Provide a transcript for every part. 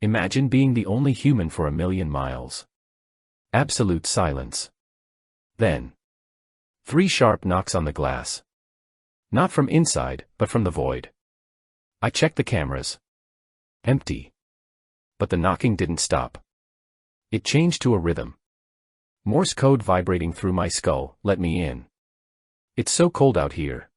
Imagine being the only human for 1,000,000 miles. Absolute silence. Then, 3 sharp knocks on the glass. Not from inside, but from the void. I checked the cameras. Empty. But the knocking didn't stop. It changed to a rhythm. Morse code vibrating through my skull, let me in. It's so cold out here.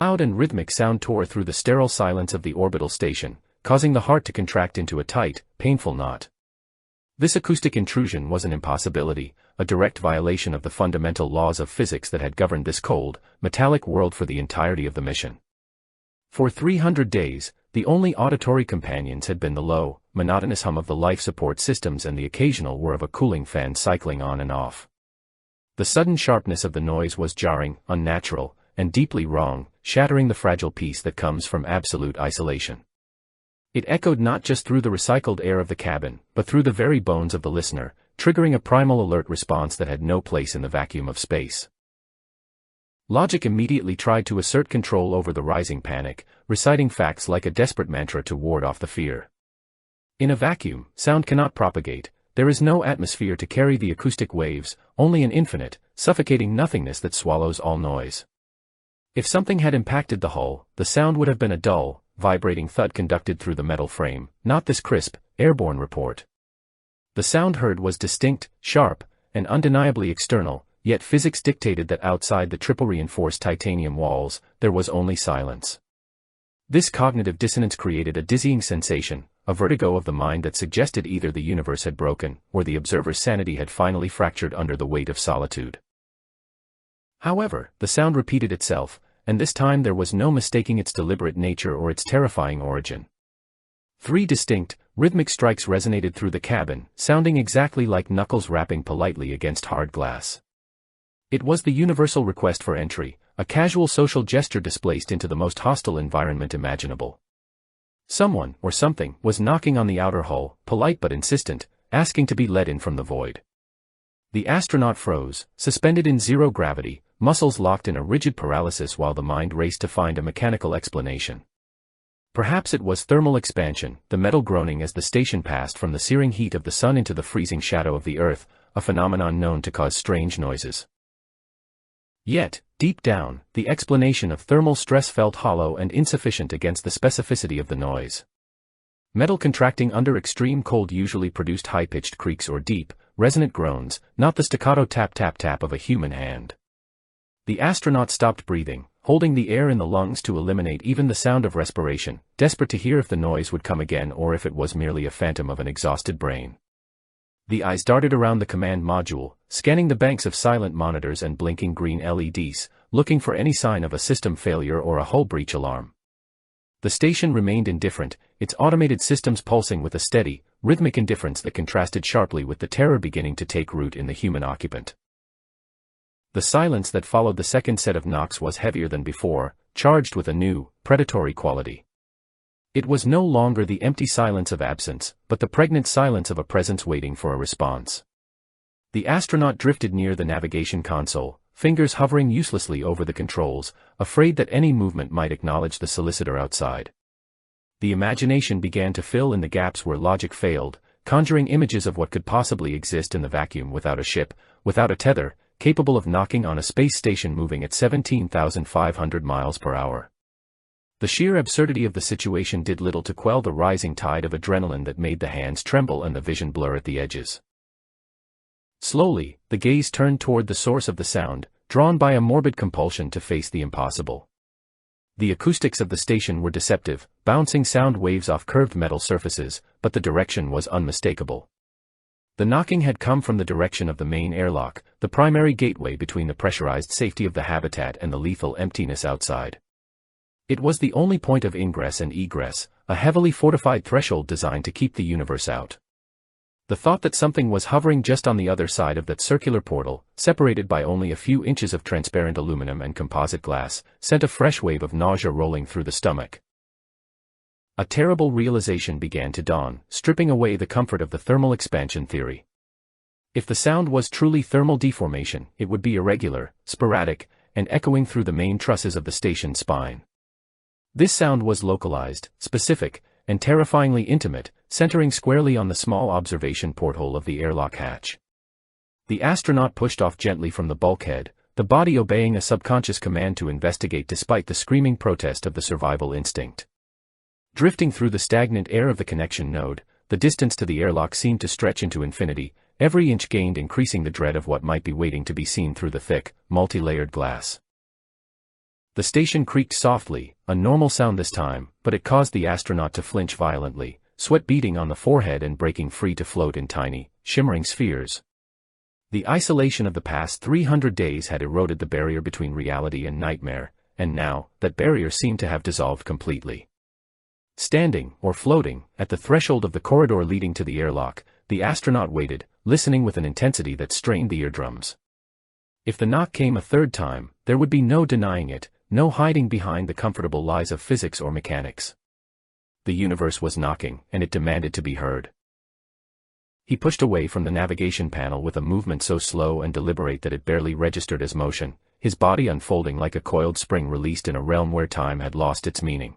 Loud and rhythmic sound tore through the sterile silence of the orbital station, causing the heart to contract into a tight, painful knot. This acoustic intrusion was an impossibility, a direct violation of the fundamental laws of physics that had governed this cold, metallic world for the entirety of the mission. For 300 days, the only auditory companions had been the low, monotonous hum of the life support systems and the occasional whir of a cooling fan cycling on and off. The sudden sharpness of the noise was jarring, unnatural, and deeply wrong, shattering the fragile peace that comes from absolute isolation. It echoed not just through the recycled air of the cabin, but through the very bones of the listener, triggering a primal alert response that had no place in the vacuum of space. Logic immediately tried to assert control over the rising panic, reciting facts like a desperate mantra to ward off the fear. In a vacuum, sound cannot propagate. There is no atmosphere to carry the acoustic waves, only an infinite, suffocating nothingness that swallows all noise. If something had impacted the hull, the sound would have been a dull, vibrating thud conducted through the metal frame, not this crisp, airborne report. The sound heard was distinct, sharp, and undeniably external, yet physics dictated that outside the triple-reinforced titanium walls, there was only silence. This cognitive dissonance created a dizzying sensation, a vertigo of the mind that suggested either the universe had broken, or the observer's sanity had finally fractured under the weight of solitude. However, the sound repeated itself, and this time there was no mistaking its deliberate nature or its terrifying origin. 3 distinct, rhythmic strikes resonated through the cabin, sounding exactly like knuckles rapping politely against hard glass. It was the universal request for entry, a casual social gesture displaced into the most hostile environment imaginable. Someone, or something, was knocking on the outer hull, polite but insistent, asking to be let in from the void. The astronaut froze, suspended in zero gravity, muscles locked in a rigid paralysis while the mind raced to find a mechanical explanation. Perhaps it was thermal expansion, the metal groaning as the station passed from the searing heat of the sun into the freezing shadow of the Earth, a phenomenon known to cause strange noises. Yet, deep down, the explanation of thermal stress felt hollow and insufficient against the specificity of the noise. Metal contracting under extreme cold usually produced high-pitched creaks or deep, resonant groans, not the staccato tap-tap-tap of a human hand. The astronaut stopped breathing, holding the air in the lungs to eliminate even the sound of respiration, desperate to hear if the noise would come again or if it was merely a phantom of an exhausted brain. The eyes darted around the command module, scanning the banks of silent monitors and blinking green LEDs, looking for any sign of a system failure or a hull breach alarm. The station remained indifferent, its automated systems pulsing with a steady, rhythmic indifference that contrasted sharply with the terror beginning to take root in the human occupant. The silence that followed the second set of knocks was heavier than before, charged with a new, predatory quality. It was no longer the empty silence of absence, but the pregnant silence of a presence waiting for a response. The astronaut drifted near the navigation console, fingers hovering uselessly over the controls, afraid that any movement might acknowledge the solicitor outside. The imagination began to fill in the gaps where logic failed, conjuring images of what could possibly exist in the vacuum without a ship, without a tether, capable of knocking on a space station moving at 17,500 miles per hour. The sheer absurdity of the situation did little to quell the rising tide of adrenaline that made the hands tremble and the vision blur at the edges. Slowly, the gaze turned toward the source of the sound, drawn by a morbid compulsion to face the impossible. The acoustics of the station were deceptive, bouncing sound waves off curved metal surfaces, but the direction was unmistakable. The knocking had come from the direction of the main airlock, the primary gateway between the pressurized safety of the habitat and the lethal emptiness outside. It was the only point of ingress and egress, a heavily fortified threshold designed to keep the universe out. The thought that something was hovering just on the other side of that circular portal, separated by only a few inches of transparent aluminum and composite glass, sent a fresh wave of nausea rolling through the stomach. A terrible realization began to dawn, stripping away the comfort of the thermal expansion theory. If the sound was truly thermal deformation, it would be irregular, sporadic, and echoing through the main trusses of the station's spine. This sound was localized, specific, and terrifyingly intimate, centering squarely on the small observation porthole of the airlock hatch. The astronaut pushed off gently from the bulkhead, the body obeying a subconscious command to investigate despite the screaming protest of the survival instinct. Drifting through the stagnant air of the connection node, the distance to the airlock seemed to stretch into infinity, every inch gained increasing the dread of what might be waiting to be seen through the thick, multi-layered glass. The station creaked softly, a normal sound this time, but it caused the astronaut to flinch violently, sweat beading on the forehead and breaking free to float in tiny, shimmering spheres. The isolation of the past 300 days had eroded the barrier between reality and nightmare, and now, that barrier seemed to have dissolved completely. Standing, or floating, at the threshold of the corridor leading to the airlock, the astronaut waited, listening with an intensity that strained the eardrums. If the knock came a third time, there would be no denying it, no hiding behind the comfortable lies of physics or mechanics. The universe was knocking, and it demanded to be heard. He pushed away from the navigation panel with a movement so slow and deliberate that it barely registered as motion, his body unfolding like a coiled spring released in a realm where time had lost its meaning.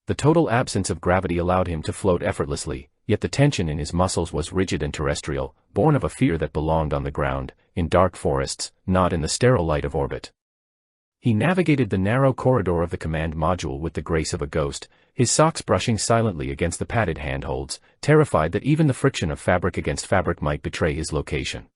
The total absence of gravity allowed him to float effortlessly, yet the tension in his muscles was rigid and terrestrial, born of a fear that belonged on the ground, in dark forests, not in the sterile light of orbit. He navigated the narrow corridor of the command module with the grace of a ghost, his socks brushing silently against the padded handholds, terrified that even the friction of fabric against fabric might betray his location.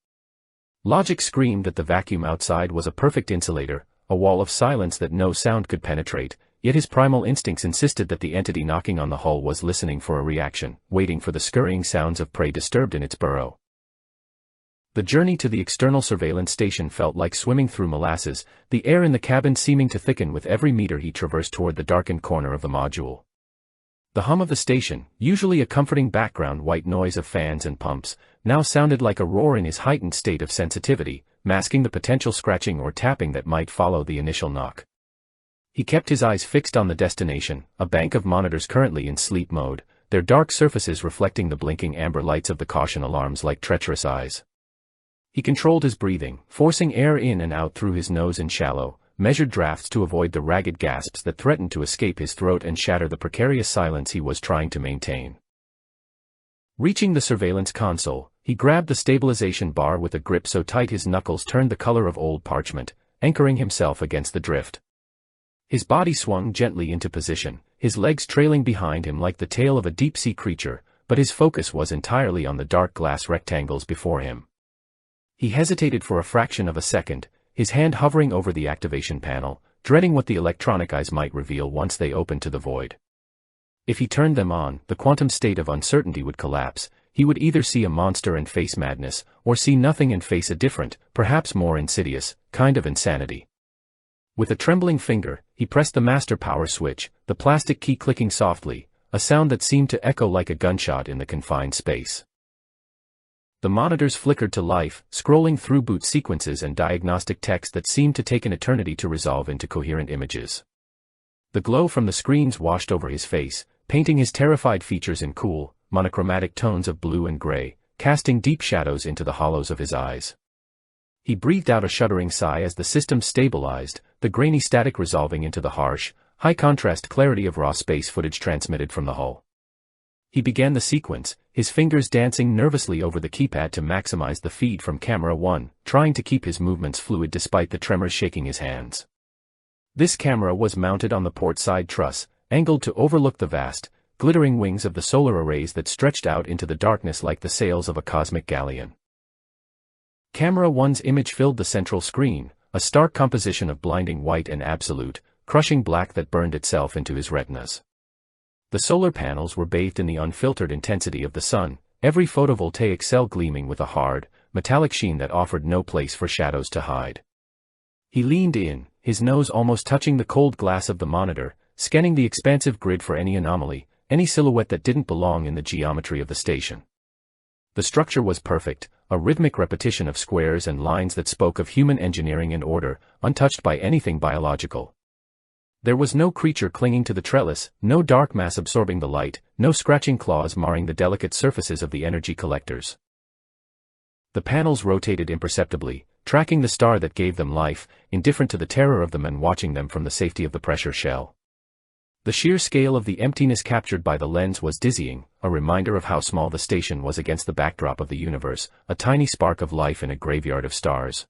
Logic screamed that the vacuum outside was a perfect insulator, a wall of silence that no sound could penetrate, yet his primal instincts insisted that the entity knocking on the hull was listening for a reaction, waiting for the scurrying sounds of prey disturbed in its burrow. The journey to the external surveillance station felt like swimming through molasses, the air in the cabin seeming to thicken with every meter he traversed toward the darkened corner of the module. The hum of the station, usually a comforting background white noise of fans and pumps, now sounded like a roar in his heightened state of sensitivity, masking the potential scratching or tapping that might follow the initial knock. He kept his eyes fixed on the destination, a bank of monitors currently in sleep mode, their dark surfaces reflecting the blinking amber lights of the caution alarms like treacherous eyes. He controlled his breathing, forcing air in and out through his nose in shallow, measured drafts to avoid the ragged gasps that threatened to escape his throat and shatter the precarious silence he was trying to maintain. Reaching the surveillance console, he grabbed the stabilization bar with a grip so tight his knuckles turned the color of old parchment, anchoring himself against the drift. His body swung gently into position, his legs trailing behind him like the tail of a deep-sea creature, but his focus was entirely on the dark glass rectangles before him. He hesitated for a fraction of a second, his hand hovering over the activation panel, dreading what the electronic eyes might reveal once they opened to the void. If he turned them on, the quantum state of uncertainty would collapse. He would either see a monster and face madness, or see nothing and face a different, perhaps more insidious, kind of insanity. With a trembling finger, he pressed the master power switch, the plastic key clicking softly, a sound that seemed to echo like a gunshot in the confined space. The monitors flickered to life, scrolling through boot sequences and diagnostic text that seemed to take an eternity to resolve into coherent images. The glow from the screens washed over his face, painting his terrified features in cool, monochromatic tones of blue and gray, casting deep shadows into the hollows of his eyes. He breathed out a shuddering sigh as the system stabilized, the grainy static resolving into the harsh, high-contrast clarity of raw space footage transmitted from the hull. He began the sequence, his fingers dancing nervously over the keypad to maximize the feed from camera 1, trying to keep his movements fluid despite the tremors shaking his hands. This camera was mounted on the port side truss, angled to overlook the vast, glittering wings of the solar arrays that stretched out into the darkness like the sails of a cosmic galleon. Camera 1's image filled the central screen, a stark composition of blinding white and absolute, crushing black that burned itself into his retinas. The solar panels were bathed in the unfiltered intensity of the sun, every photovoltaic cell gleaming with a hard, metallic sheen that offered no place for shadows to hide. He leaned in, his nose almost touching the cold glass of the monitor, scanning the expansive grid for any anomaly, any silhouette that didn't belong in the geometry of the station. The structure was perfect, a rhythmic repetition of squares and lines that spoke of human engineering and order, untouched by anything biological. There was no creature clinging to the trellis, no dark mass absorbing the light, no scratching claws marring the delicate surfaces of the energy collectors. The panels rotated imperceptibly, tracking the star that gave them life, indifferent to the terror of the men watching them from the safety of the pressure shell. The sheer scale of the emptiness captured by the lens was dizzying, a reminder of how small the station was against the backdrop of the universe, a tiny spark of life in a graveyard of stars.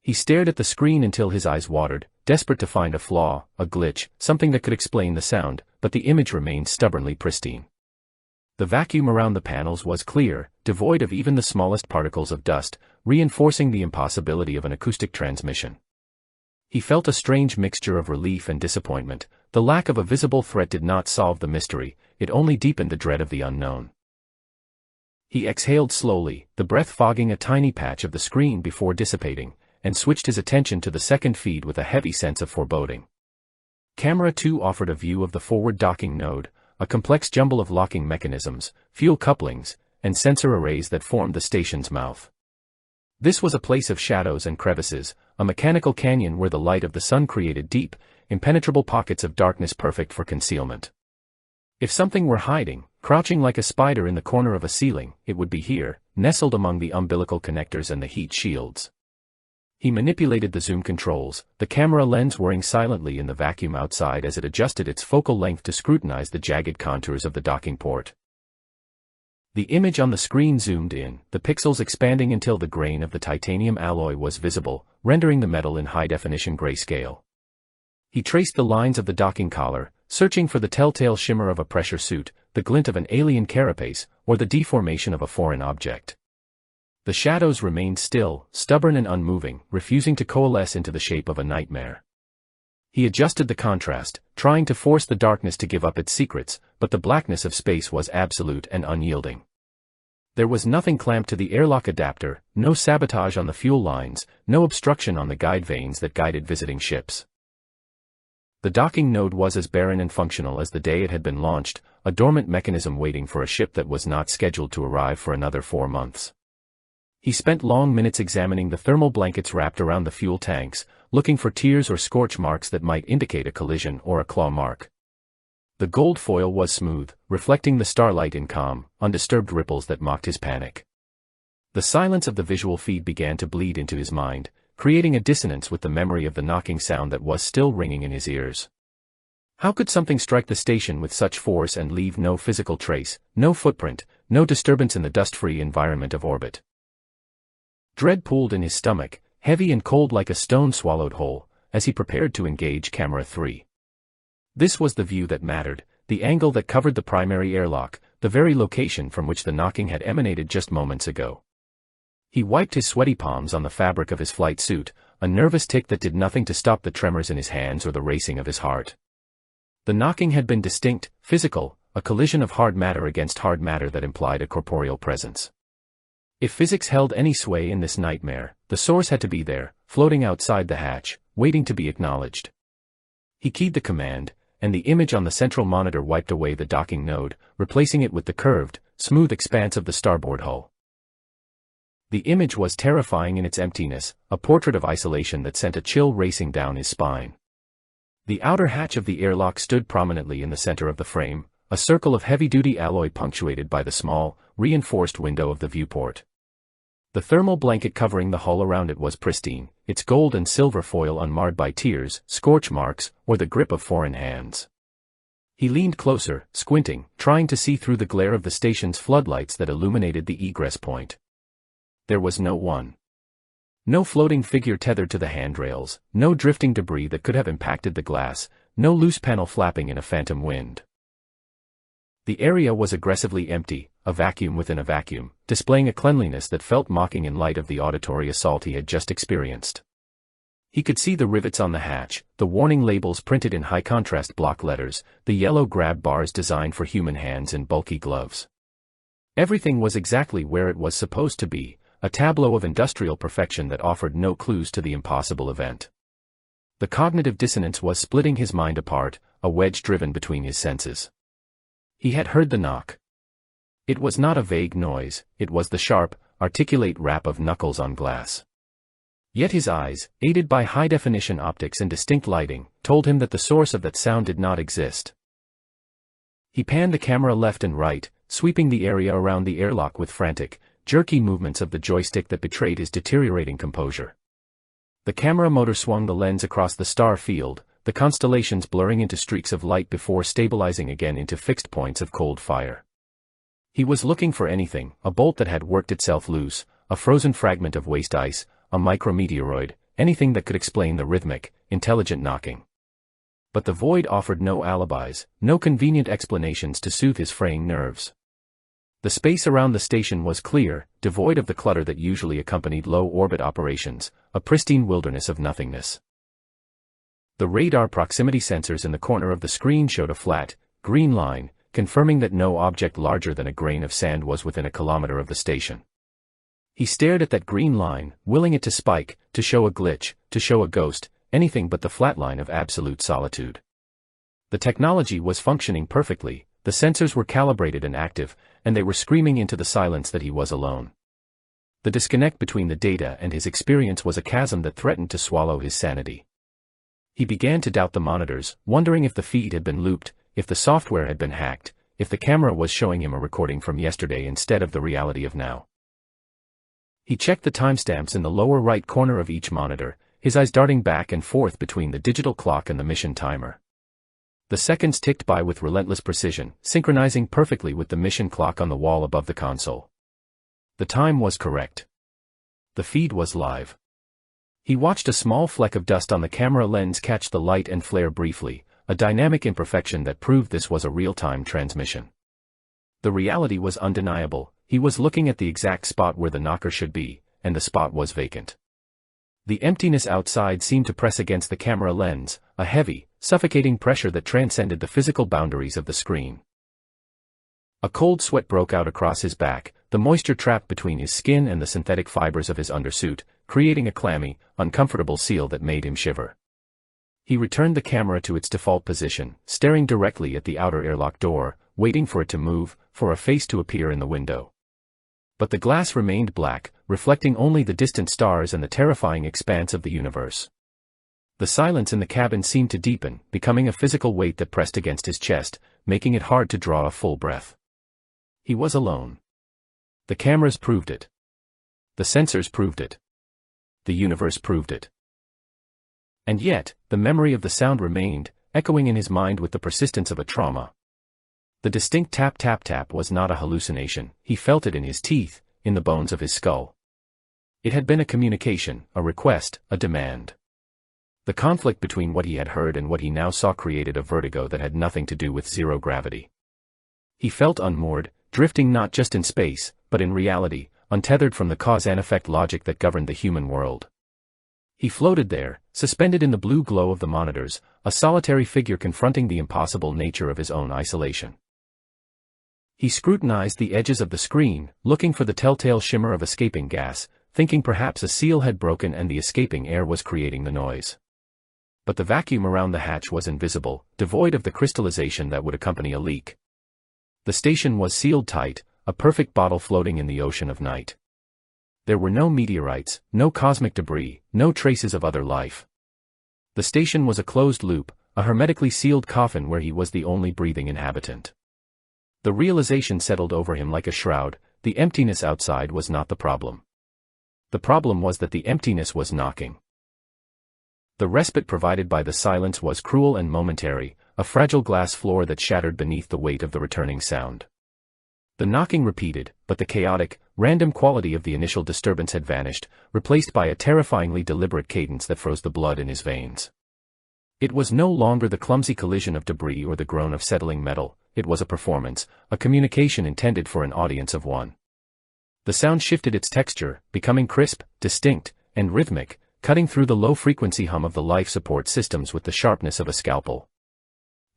He stared at the screen until his eyes watered, desperate to find a flaw, a glitch, something that could explain the sound, but the image remained stubbornly pristine. The vacuum around the panels was clear, devoid of even the smallest particles of dust, reinforcing the impossibility of an acoustic transmission. He felt a strange mixture of relief and disappointment. The lack of a visible threat did not solve the mystery, it only deepened the dread of the unknown. He exhaled slowly, the breath fogging a tiny patch of the screen before dissipating, and switched his attention to the second feed with a heavy sense of foreboding. Camera 2 offered a view of the forward docking node, a complex jumble of locking mechanisms, fuel couplings, and sensor arrays that formed the station's mouth. This was a place of shadows and crevices, a mechanical canyon where the light of the sun created deep, impenetrable pockets of darkness perfect for concealment. If something were hiding, crouching like a spider in the corner of a ceiling, it would be here, nestled among the umbilical connectors and the heat shields. He manipulated the zoom controls, the camera lens whirring silently in the vacuum outside as it adjusted its focal length to scrutinize the jagged contours of the docking port. The image on the screen zoomed in, the pixels expanding until the grain of the titanium alloy was visible, rendering the metal in high-definition grayscale. He traced the lines of the docking collar, searching for the telltale shimmer of a pressure suit, the glint of an alien carapace, or the deformation of a foreign object. The shadows remained still, stubborn and unmoving, refusing to coalesce into the shape of a nightmare. He adjusted the contrast, trying to force the darkness to give up its secrets, but the blackness of space was absolute and unyielding. There was nothing clamped to the airlock adapter, no sabotage on the fuel lines, no obstruction on the guide vanes that guided visiting ships. The docking node was as barren and functional as the day it had been launched, a dormant mechanism waiting for a ship that was not scheduled to arrive for another 4 months. He spent long minutes examining the thermal blankets wrapped around the fuel tanks, looking for tears or scorch marks that might indicate a collision or a claw mark. The gold foil was smooth, reflecting the starlight in calm, undisturbed ripples that mocked his panic. The silence of the visual feed began to bleed into his mind, creating a dissonance with the memory of the knocking sound that was still ringing in his ears. How could something strike the station with such force and leave no physical trace, no footprint, no disturbance in the dust-free environment of orbit? Dread pooled in his stomach, heavy and cold like a stone swallowed whole, as he prepared to engage Camera 3. This was the view that mattered, the angle that covered the primary airlock, the very location from which the knocking had emanated just moments ago. He wiped his sweaty palms on the fabric of his flight suit, a nervous tic that did nothing to stop the tremors in his hands or the racing of his heart. The knocking had been distinct, physical, a collision of hard matter against hard matter that implied a corporeal presence. If physics held any sway in this nightmare, the source had to be there, floating outside the hatch, waiting to be acknowledged. He keyed the command, and the image on the central monitor wiped away the docking node, replacing it with the curved, smooth expanse of the starboard hull. The image was terrifying in its emptiness, a portrait of isolation that sent a chill racing down his spine. The outer hatch of the airlock stood prominently in the center of the frame, a circle of heavy-duty alloy punctuated by the small, reinforced window of the viewport. The thermal blanket covering the hull around it was pristine, its gold and silver foil unmarred by tears, scorch marks, or the grip of foreign hands. He leaned closer, squinting, trying to see through the glare of the station's floodlights that illuminated the egress point. There was no one. No floating figure tethered to the handrails, no drifting debris that could have impacted the glass, no loose panel flapping in a phantom wind. The area was aggressively empty, a vacuum within a vacuum, displaying a cleanliness that felt mocking in light of the auditory assault he had just experienced. He could see the rivets on the hatch, the warning labels printed in high-contrast block letters, the yellow grab bars designed for human hands in bulky gloves. Everything was exactly where it was supposed to be, a tableau of industrial perfection that offered no clues to the impossible event. The cognitive dissonance was splitting his mind apart, a wedge driven between his senses. He had heard the knock. It was not a vague noise, it was the sharp, articulate rap of knuckles on glass. Yet his eyes, aided by high-definition optics and distinct lighting, told him that the source of that sound did not exist. He panned the camera left and right, sweeping the area around the airlock with frantic, jerky movements of the joystick that betrayed his deteriorating composure. The camera motor swung the lens across the star field, the constellations blurring into streaks of light before stabilizing again into fixed points of cold fire. He was looking for anything, a bolt that had worked itself loose, a frozen fragment of waste ice, a micrometeoroid, anything that could explain the rhythmic, intelligent knocking. But the void offered no alibis, no convenient explanations to soothe his fraying nerves. The space around the station was clear, devoid of the clutter that usually accompanied low-orbit operations, a pristine wilderness of nothingness. The radar proximity sensors in the corner of the screen showed a flat, green line, confirming that no object larger than a grain of sand was within a kilometer of the station. He stared at that green line, willing it to spike, to show a glitch, to show a ghost, anything but the flat line of absolute solitude. The technology was functioning perfectly, the sensors were calibrated and active, and they were screaming into the silence that he was alone. The disconnect between the data and his experience was a chasm that threatened to swallow his sanity. He began to doubt the monitors, wondering if the feed had been looped, if the software had been hacked, if the camera was showing him a recording from yesterday instead of the reality of now. He checked the timestamps in the lower right corner of each monitor, his eyes darting back and forth between the digital clock and the mission timer. The seconds ticked by with relentless precision, synchronizing perfectly with the mission clock on the wall above the console. The time was correct. The feed was live. He watched a small fleck of dust on the camera lens catch the light and flare briefly, a dynamic imperfection that proved this was a real-time transmission. The reality was undeniable. He was looking at the exact spot where the knocker should be, and the spot was vacant. The emptiness outside seemed to press against the camera lens, a heavy, suffocating pressure that transcended the physical boundaries of the screen. A cold sweat broke out across his back, the moisture trapped between his skin and the synthetic fibers of his undersuit, creating a clammy, uncomfortable seal that made him shiver. He returned the camera to its default position, staring directly at the outer airlock door, waiting for it to move, for a face to appear in the window. But the glass remained black, reflecting only the distant stars and the terrifying expanse of the universe. The silence in the cabin seemed to deepen, becoming a physical weight that pressed against his chest, making it hard to draw a full breath. He was alone. The cameras proved it. The sensors proved it. The universe proved it. And yet, the memory of the sound remained, echoing in his mind with the persistence of a trauma. The distinct tap-tap-tap was not a hallucination, he felt it in his teeth, in the bones of his skull. It had been a communication, a request, a demand. The conflict between what he had heard and what he now saw created a vertigo that had nothing to do with zero gravity. He felt unmoored, drifting not just in space, but in reality, untethered from the cause and effect logic that governed the human world. He floated there, suspended in the blue glow of the monitors, a solitary figure confronting the impossible nature of his own isolation. He scrutinized the edges of the screen, looking for the telltale shimmer of escaping gas, thinking perhaps a seal had broken and the escaping air was creating the noise. But the vacuum around the hatch was invisible, devoid of the crystallization that would accompany a leak. The station was sealed tight, a perfect bottle floating in the ocean of night. There were no meteorites, no cosmic debris, no traces of other life. The station was a closed loop, a hermetically sealed coffin where he was the only breathing inhabitant. The realization settled over him like a shroud, the emptiness outside was not the problem. The problem was that the emptiness was knocking. The respite provided by the silence was cruel and momentary, a fragile glass floor that shattered beneath the weight of the returning sound. The knocking repeated, but the chaotic, random quality of the initial disturbance had vanished, replaced by a terrifyingly deliberate cadence that froze the blood in his veins. It was no longer the clumsy collision of debris or the groan of settling metal, it was a performance, a communication intended for an audience of one. The sound shifted its texture, becoming crisp, distinct, and rhythmic, cutting through the low-frequency hum of the life support systems with the sharpness of a scalpel.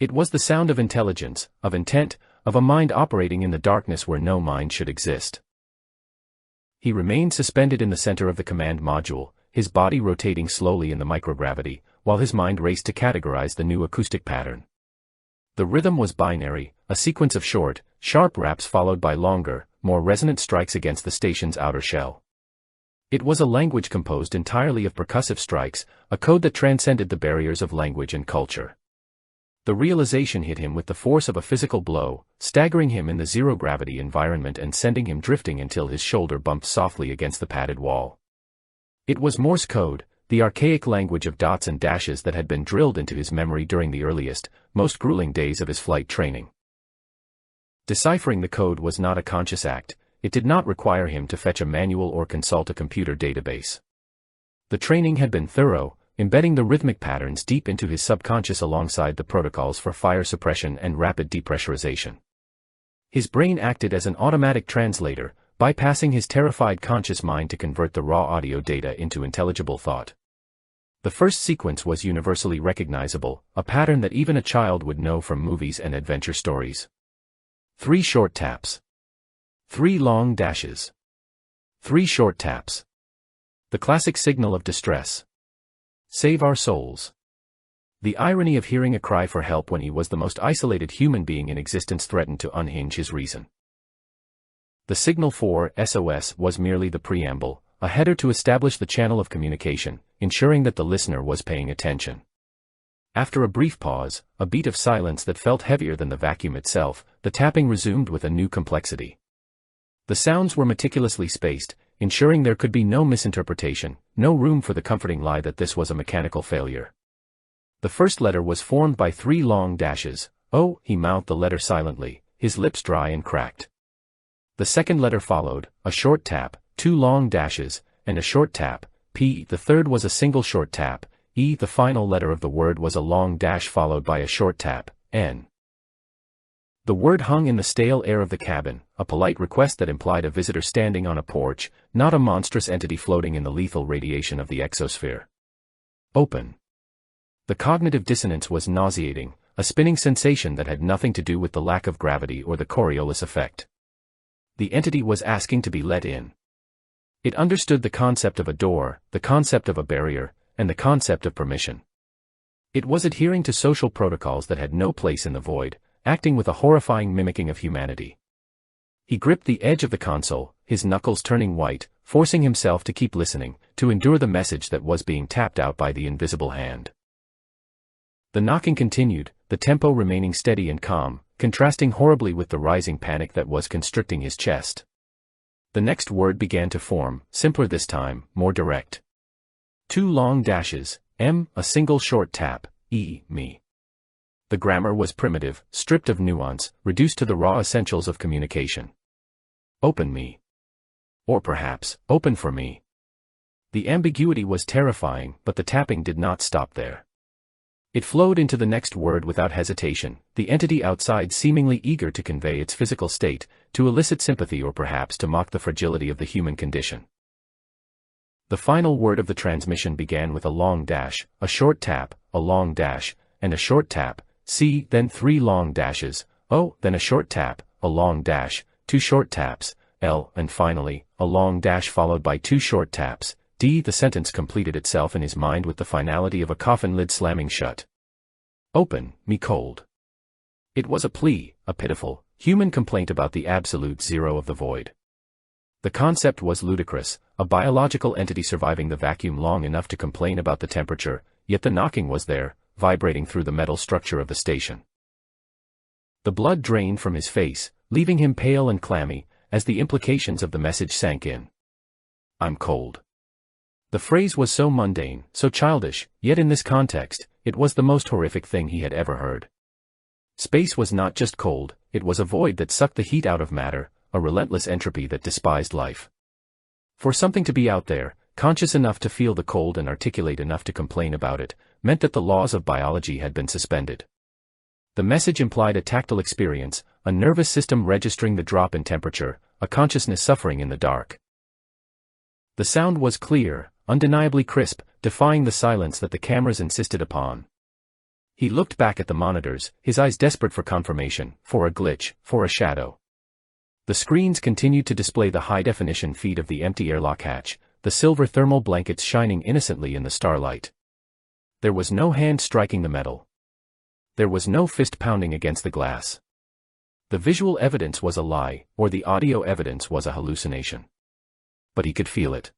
It was the sound of intelligence, of intent, of a mind operating in the darkness where no mind should exist. He remained suspended in the center of the command module, his body rotating slowly in the microgravity, while his mind raced to categorize the new acoustic pattern. The rhythm was binary, a sequence of short, sharp raps followed by longer, more resonant strikes against the station's outer shell. It was a language composed entirely of percussive strikes, a code that transcended the barriers of language and culture. The realization hit him with the force of a physical blow, staggering him in the zero-gravity environment and sending him drifting until his shoulder bumped softly against the padded wall. It was Morse code, the archaic language of dots and dashes that had been drilled into his memory during the earliest, most grueling days of his flight training. Deciphering the code was not a conscious act. It did not require him to fetch a manual or consult a computer database. The training had been thorough, embedding the rhythmic patterns deep into his subconscious alongside the protocols for fire suppression and rapid depressurization. His brain acted as an automatic translator, bypassing his terrified conscious mind to convert the raw audio data into intelligible thought. The first sequence was universally recognizable, a pattern that even a child would know from movies and adventure stories. 3 short taps. 3 long dashes. 3 short taps. The classic signal of distress. Save our souls. The irony of hearing a cry for help when he was the most isolated human being in existence threatened to unhinge his reason. The signal for SOS was merely the preamble, a header to establish the channel of communication, ensuring that the listener was paying attention. After a brief pause, a beat of silence that felt heavier than the vacuum itself, the tapping resumed with a new complexity. The sounds were meticulously spaced, ensuring there could be no misinterpretation, no room for the comforting lie that this was a mechanical failure. The first letter was formed by 3 long dashes. Oh, he mouthed the letter silently, his lips dry and cracked. The second letter followed, a short tap, 2 long dashes, and a short tap, P. The third was a single short tap, E. The final letter of the word was a long dash followed by a short tap, N. The word hung in the stale air of the cabin, a polite request that implied a visitor standing on a porch, not a monstrous entity floating in the lethal radiation of the exosphere. Open. The cognitive dissonance was nauseating, a spinning sensation that had nothing to do with the lack of gravity or the Coriolis effect. The entity was asking to be let in. It understood the concept of a door, the concept of a barrier, and the concept of permission. It was adhering to social protocols that had no place in the void, acting with a horrifying mimicking of humanity. He gripped the edge of the console, his knuckles turning white, forcing himself to keep listening, to endure the message that was being tapped out by the invisible hand. The knocking continued, the tempo remaining steady and calm, contrasting horribly with the rising panic that was constricting his chest. The next word began to form, simpler this time, more direct. 2 long dashes, M, a single short tap, E, me. The grammar was primitive, stripped of nuance, reduced to the raw essentials of communication. Open me. Or perhaps, open for me. The ambiguity was terrifying, but the tapping did not stop there. It flowed into the next word without hesitation, the entity outside seemingly eager to convey its physical state, to elicit sympathy or perhaps to mock the fragility of the human condition. The final word of the transmission began with a long dash, a short tap, a long dash, and a short tap, C, then 3 long dashes, O, then a short tap, a long dash, 2 short taps, L, and finally, a long dash followed by 2 short taps, D. The sentence completed itself in his mind with the finality of a coffin lid slamming shut. Open, me cold. It was a plea, a pitiful, human complaint about the absolute zero of the void. The concept was ludicrous, a biological entity surviving the vacuum long enough to complain about the temperature, yet the knocking was there, vibrating through the metal structure of the station. The blood drained from his face, leaving him pale and clammy, as the implications of the message sank in. I'm cold. The phrase was so mundane, so childish, yet in this context, it was the most horrific thing he had ever heard. Space was not just cold, it was a void that sucked the heat out of matter, a relentless entropy that despised life. For something to be out there, conscious enough to feel the cold and articulate enough to complain about it, meant that the laws of biology had been suspended. The message implied a tactile experience, a nervous system registering the drop in temperature, a consciousness suffering in the dark. The sound was clear, undeniably crisp, defying the silence that the cameras insisted upon. He looked back at the monitors, his eyes desperate for confirmation, for a glitch, for a shadow. The screens continued to display the high-definition feed of the empty airlock hatch, the silver thermal blankets shining innocently in the starlight. There was no hand striking the metal. There was no fist pounding against the glass. The visual evidence was a lie, or the audio evidence was a hallucination. But he could feel it.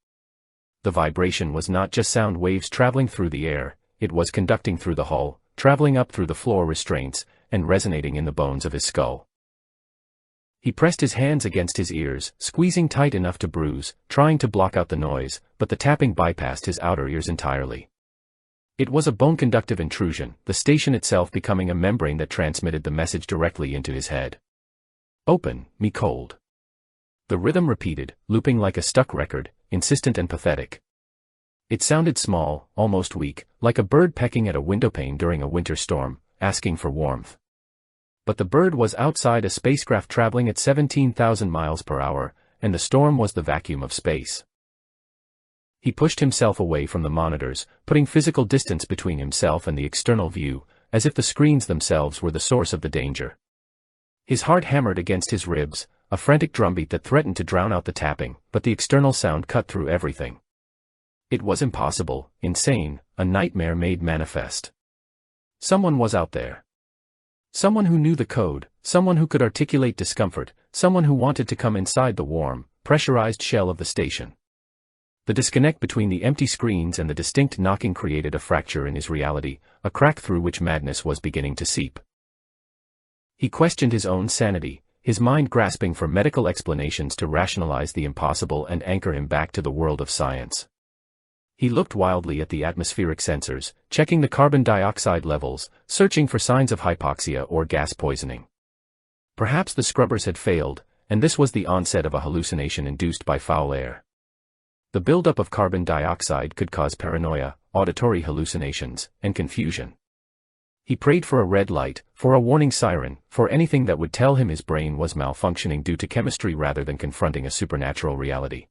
The vibration was not just sound waves traveling through the air, it was conducting through the hull, traveling up through the floor restraints, and resonating in the bones of his skull. He pressed his hands against his ears, squeezing tight enough to bruise, trying to block out the noise, but the tapping bypassed his outer ears entirely. It was a bone-conductive intrusion, the station itself becoming a membrane that transmitted the message directly into his head. "Open, me cold." The rhythm repeated, looping like a stuck record, insistent and pathetic. It sounded small, almost weak, like a bird pecking at a windowpane during a winter storm, asking for warmth. But the bird was outside a spacecraft traveling at 17,000 miles per hour, and the storm was the vacuum of space. He pushed himself away from the monitors, putting physical distance between himself and the external view, as if the screens themselves were the source of the danger. His heart hammered against his ribs, a frantic drumbeat that threatened to drown out the tapping, but the external sound cut through everything. It was impossible, insane, a nightmare made manifest. Someone was out there. Someone who knew the code, someone who could articulate discomfort, someone who wanted to come inside the warm, pressurized shell of the station. The disconnect between the empty screens and the distinct knocking created a fracture in his reality, a crack through which madness was beginning to seep. He questioned his own sanity, his mind grasping for medical explanations to rationalize the impossible and anchor him back to the world of science. He looked wildly at the atmospheric sensors, checking the carbon dioxide levels, searching for signs of hypoxia or gas poisoning. Perhaps the scrubbers had failed, and this was the onset of a hallucination induced by foul air. The buildup of carbon dioxide could cause paranoia, auditory hallucinations, and confusion. He prayed for a red light, for a warning siren, for anything that would tell him his brain was malfunctioning due to chemistry rather than confronting a supernatural reality.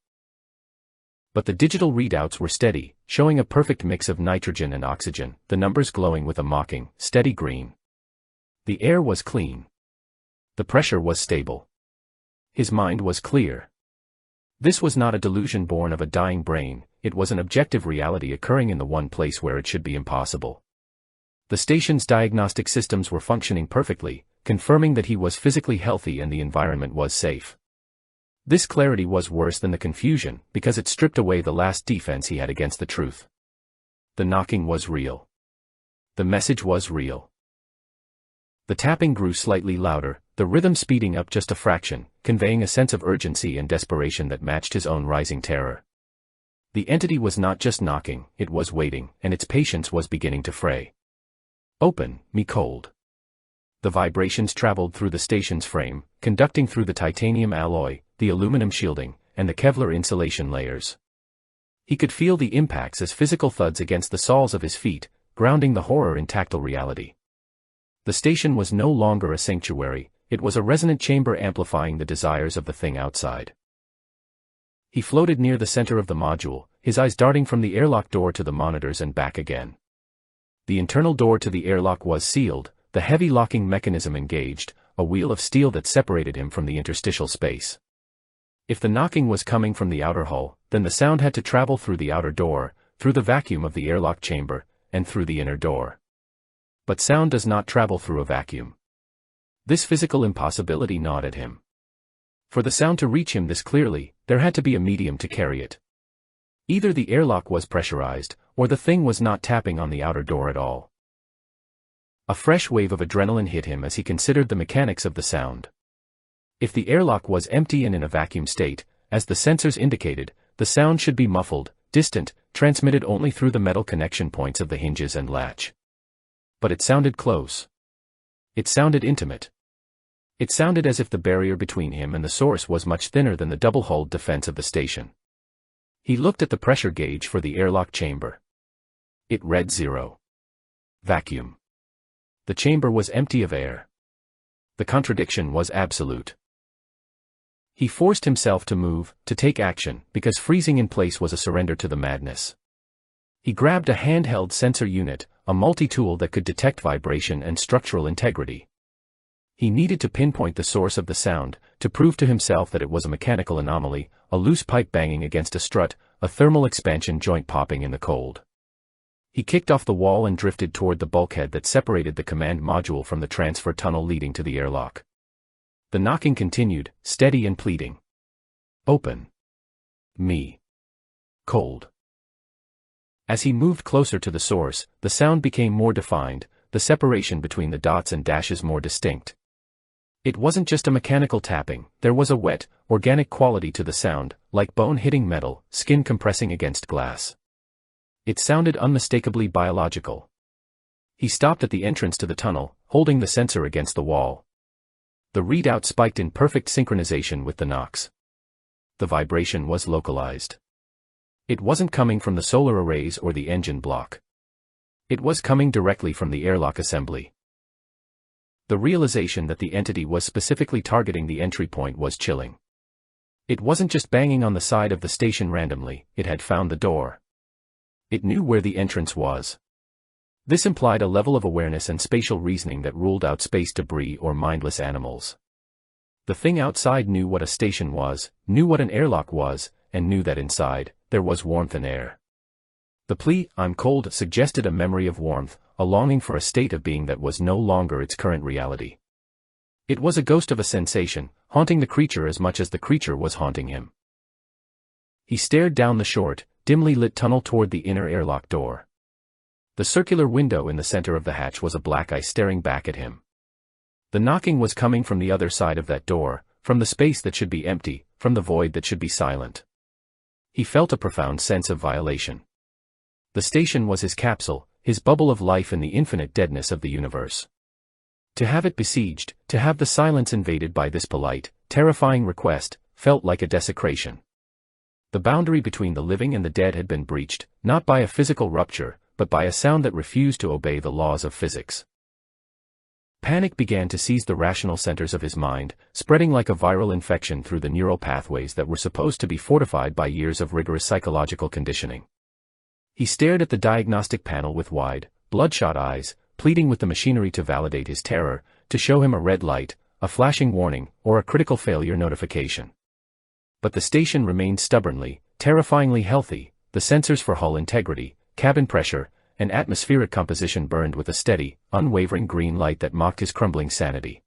But the digital readouts were steady, showing a perfect mix of nitrogen and oxygen, the numbers glowing with a mocking, steady green. The air was clean. The pressure was stable. His mind was clear. This was not a delusion born of a dying brain, it was an objective reality occurring in the one place where it should be impossible. The station's diagnostic systems were functioning perfectly, confirming that he was physically healthy and the environment was safe. This clarity was worse than the confusion, because it stripped away the last defense he had against the truth. The knocking was real. The message was real. The tapping grew slightly louder, the rhythm speeding up just a fraction, conveying a sense of urgency and desperation that matched his own rising terror. The entity was not just knocking, it was waiting, and its patience was beginning to fray. "Open, me cold." The vibrations traveled through the station's frame, conducting through the titanium alloy, the aluminum shielding, and the Kevlar insulation layers. He could feel the impacts as physical thuds against the soles of his feet, grounding the horror in tactile reality. The station was no longer a sanctuary, it was a resonant chamber amplifying the desires of the thing outside. He floated near the center of the module, his eyes darting from the airlock door to the monitors and back again. The internal door to the airlock was sealed, the heavy locking mechanism engaged, a wheel of steel that separated him from the interstitial space. If the knocking was coming from the outer hull, then the sound had to travel through the outer door, through the vacuum of the airlock chamber, and through the inner door. But sound does not travel through a vacuum. This physical impossibility gnawed at him. For the sound to reach him this clearly, there had to be a medium to carry it. Either the airlock was pressurized, or the thing was not tapping on the outer door at all. A fresh wave of adrenaline hit him as he considered the mechanics of the sound. If the airlock was empty and in a vacuum state, as the sensors indicated, the sound should be muffled, distant, transmitted only through the metal connection points of the hinges and latch. But it sounded close. It sounded intimate. It sounded as if the barrier between him and the source was much thinner than the double-hulled defense of the station. He looked at the pressure gauge for the airlock chamber. It read 0. Vacuum. The chamber was empty of air. The contradiction was absolute. He forced himself to move, to take action, because freezing in place was a surrender to the madness. He grabbed a handheld sensor unit, a multi-tool that could detect vibration and structural integrity. He needed to pinpoint the source of the sound, to prove to himself that it was a mechanical anomaly, a loose pipe banging against a strut, a thermal expansion joint popping in the cold. He kicked off the wall and drifted toward the bulkhead that separated the command module from the transfer tunnel leading to the airlock. The knocking continued, steady and pleading. "Open. Me. Cold." As he moved closer to the source, the sound became more defined, the separation between the dots and dashes more distinct. It wasn't just a mechanical tapping, there was a wet, organic quality to the sound, like bone hitting metal, skin compressing against glass. It sounded unmistakably biological. He stopped at the entrance to the tunnel, holding the sensor against the wall. The readout spiked in perfect synchronization with the knocks. The vibration was localized. It wasn't coming from the solar arrays or the engine block. It was coming directly from the airlock assembly. The realization that the entity was specifically targeting the entry point was chilling. It wasn't just banging on the side of the station randomly, it had found the door. It knew where the entrance was. This implied a level of awareness and spatial reasoning that ruled out space debris or mindless animals. The thing outside knew what a station was, knew what an airlock was, and knew that inside, there was warmth and air. The plea, "I'm cold," suggested a memory of warmth, a longing for a state of being that was no longer its current reality. It was a ghost of a sensation, haunting the creature as much as the creature was haunting him. He stared down the short, dimly lit tunnel toward the inner airlock door. The circular window in the center of the hatch was a black eye staring back at him. The knocking was coming from the other side of that door, from the space that should be empty, from the void that should be silent. He felt a profound sense of violation. The station was his capsule, his bubble of life in the infinite deadness of the universe. To have it besieged, to have the silence invaded by this polite, terrifying request, felt like a desecration. The boundary between the living and the dead had been breached, not by a physical rupture, but by a sound that refused to obey the laws of physics. Panic began to seize the rational centers of his mind, spreading like a viral infection through the neural pathways that were supposed to be fortified by years of rigorous psychological conditioning. He stared at the diagnostic panel with wide, bloodshot eyes, pleading with the machinery to validate his terror, to show him a red light, a flashing warning, or a critical failure notification. But the station remained stubbornly, terrifyingly healthy. The sensors for hull integrity, cabin pressure, and atmospheric composition burned with a steady, unwavering green light that mocked his crumbling sanity.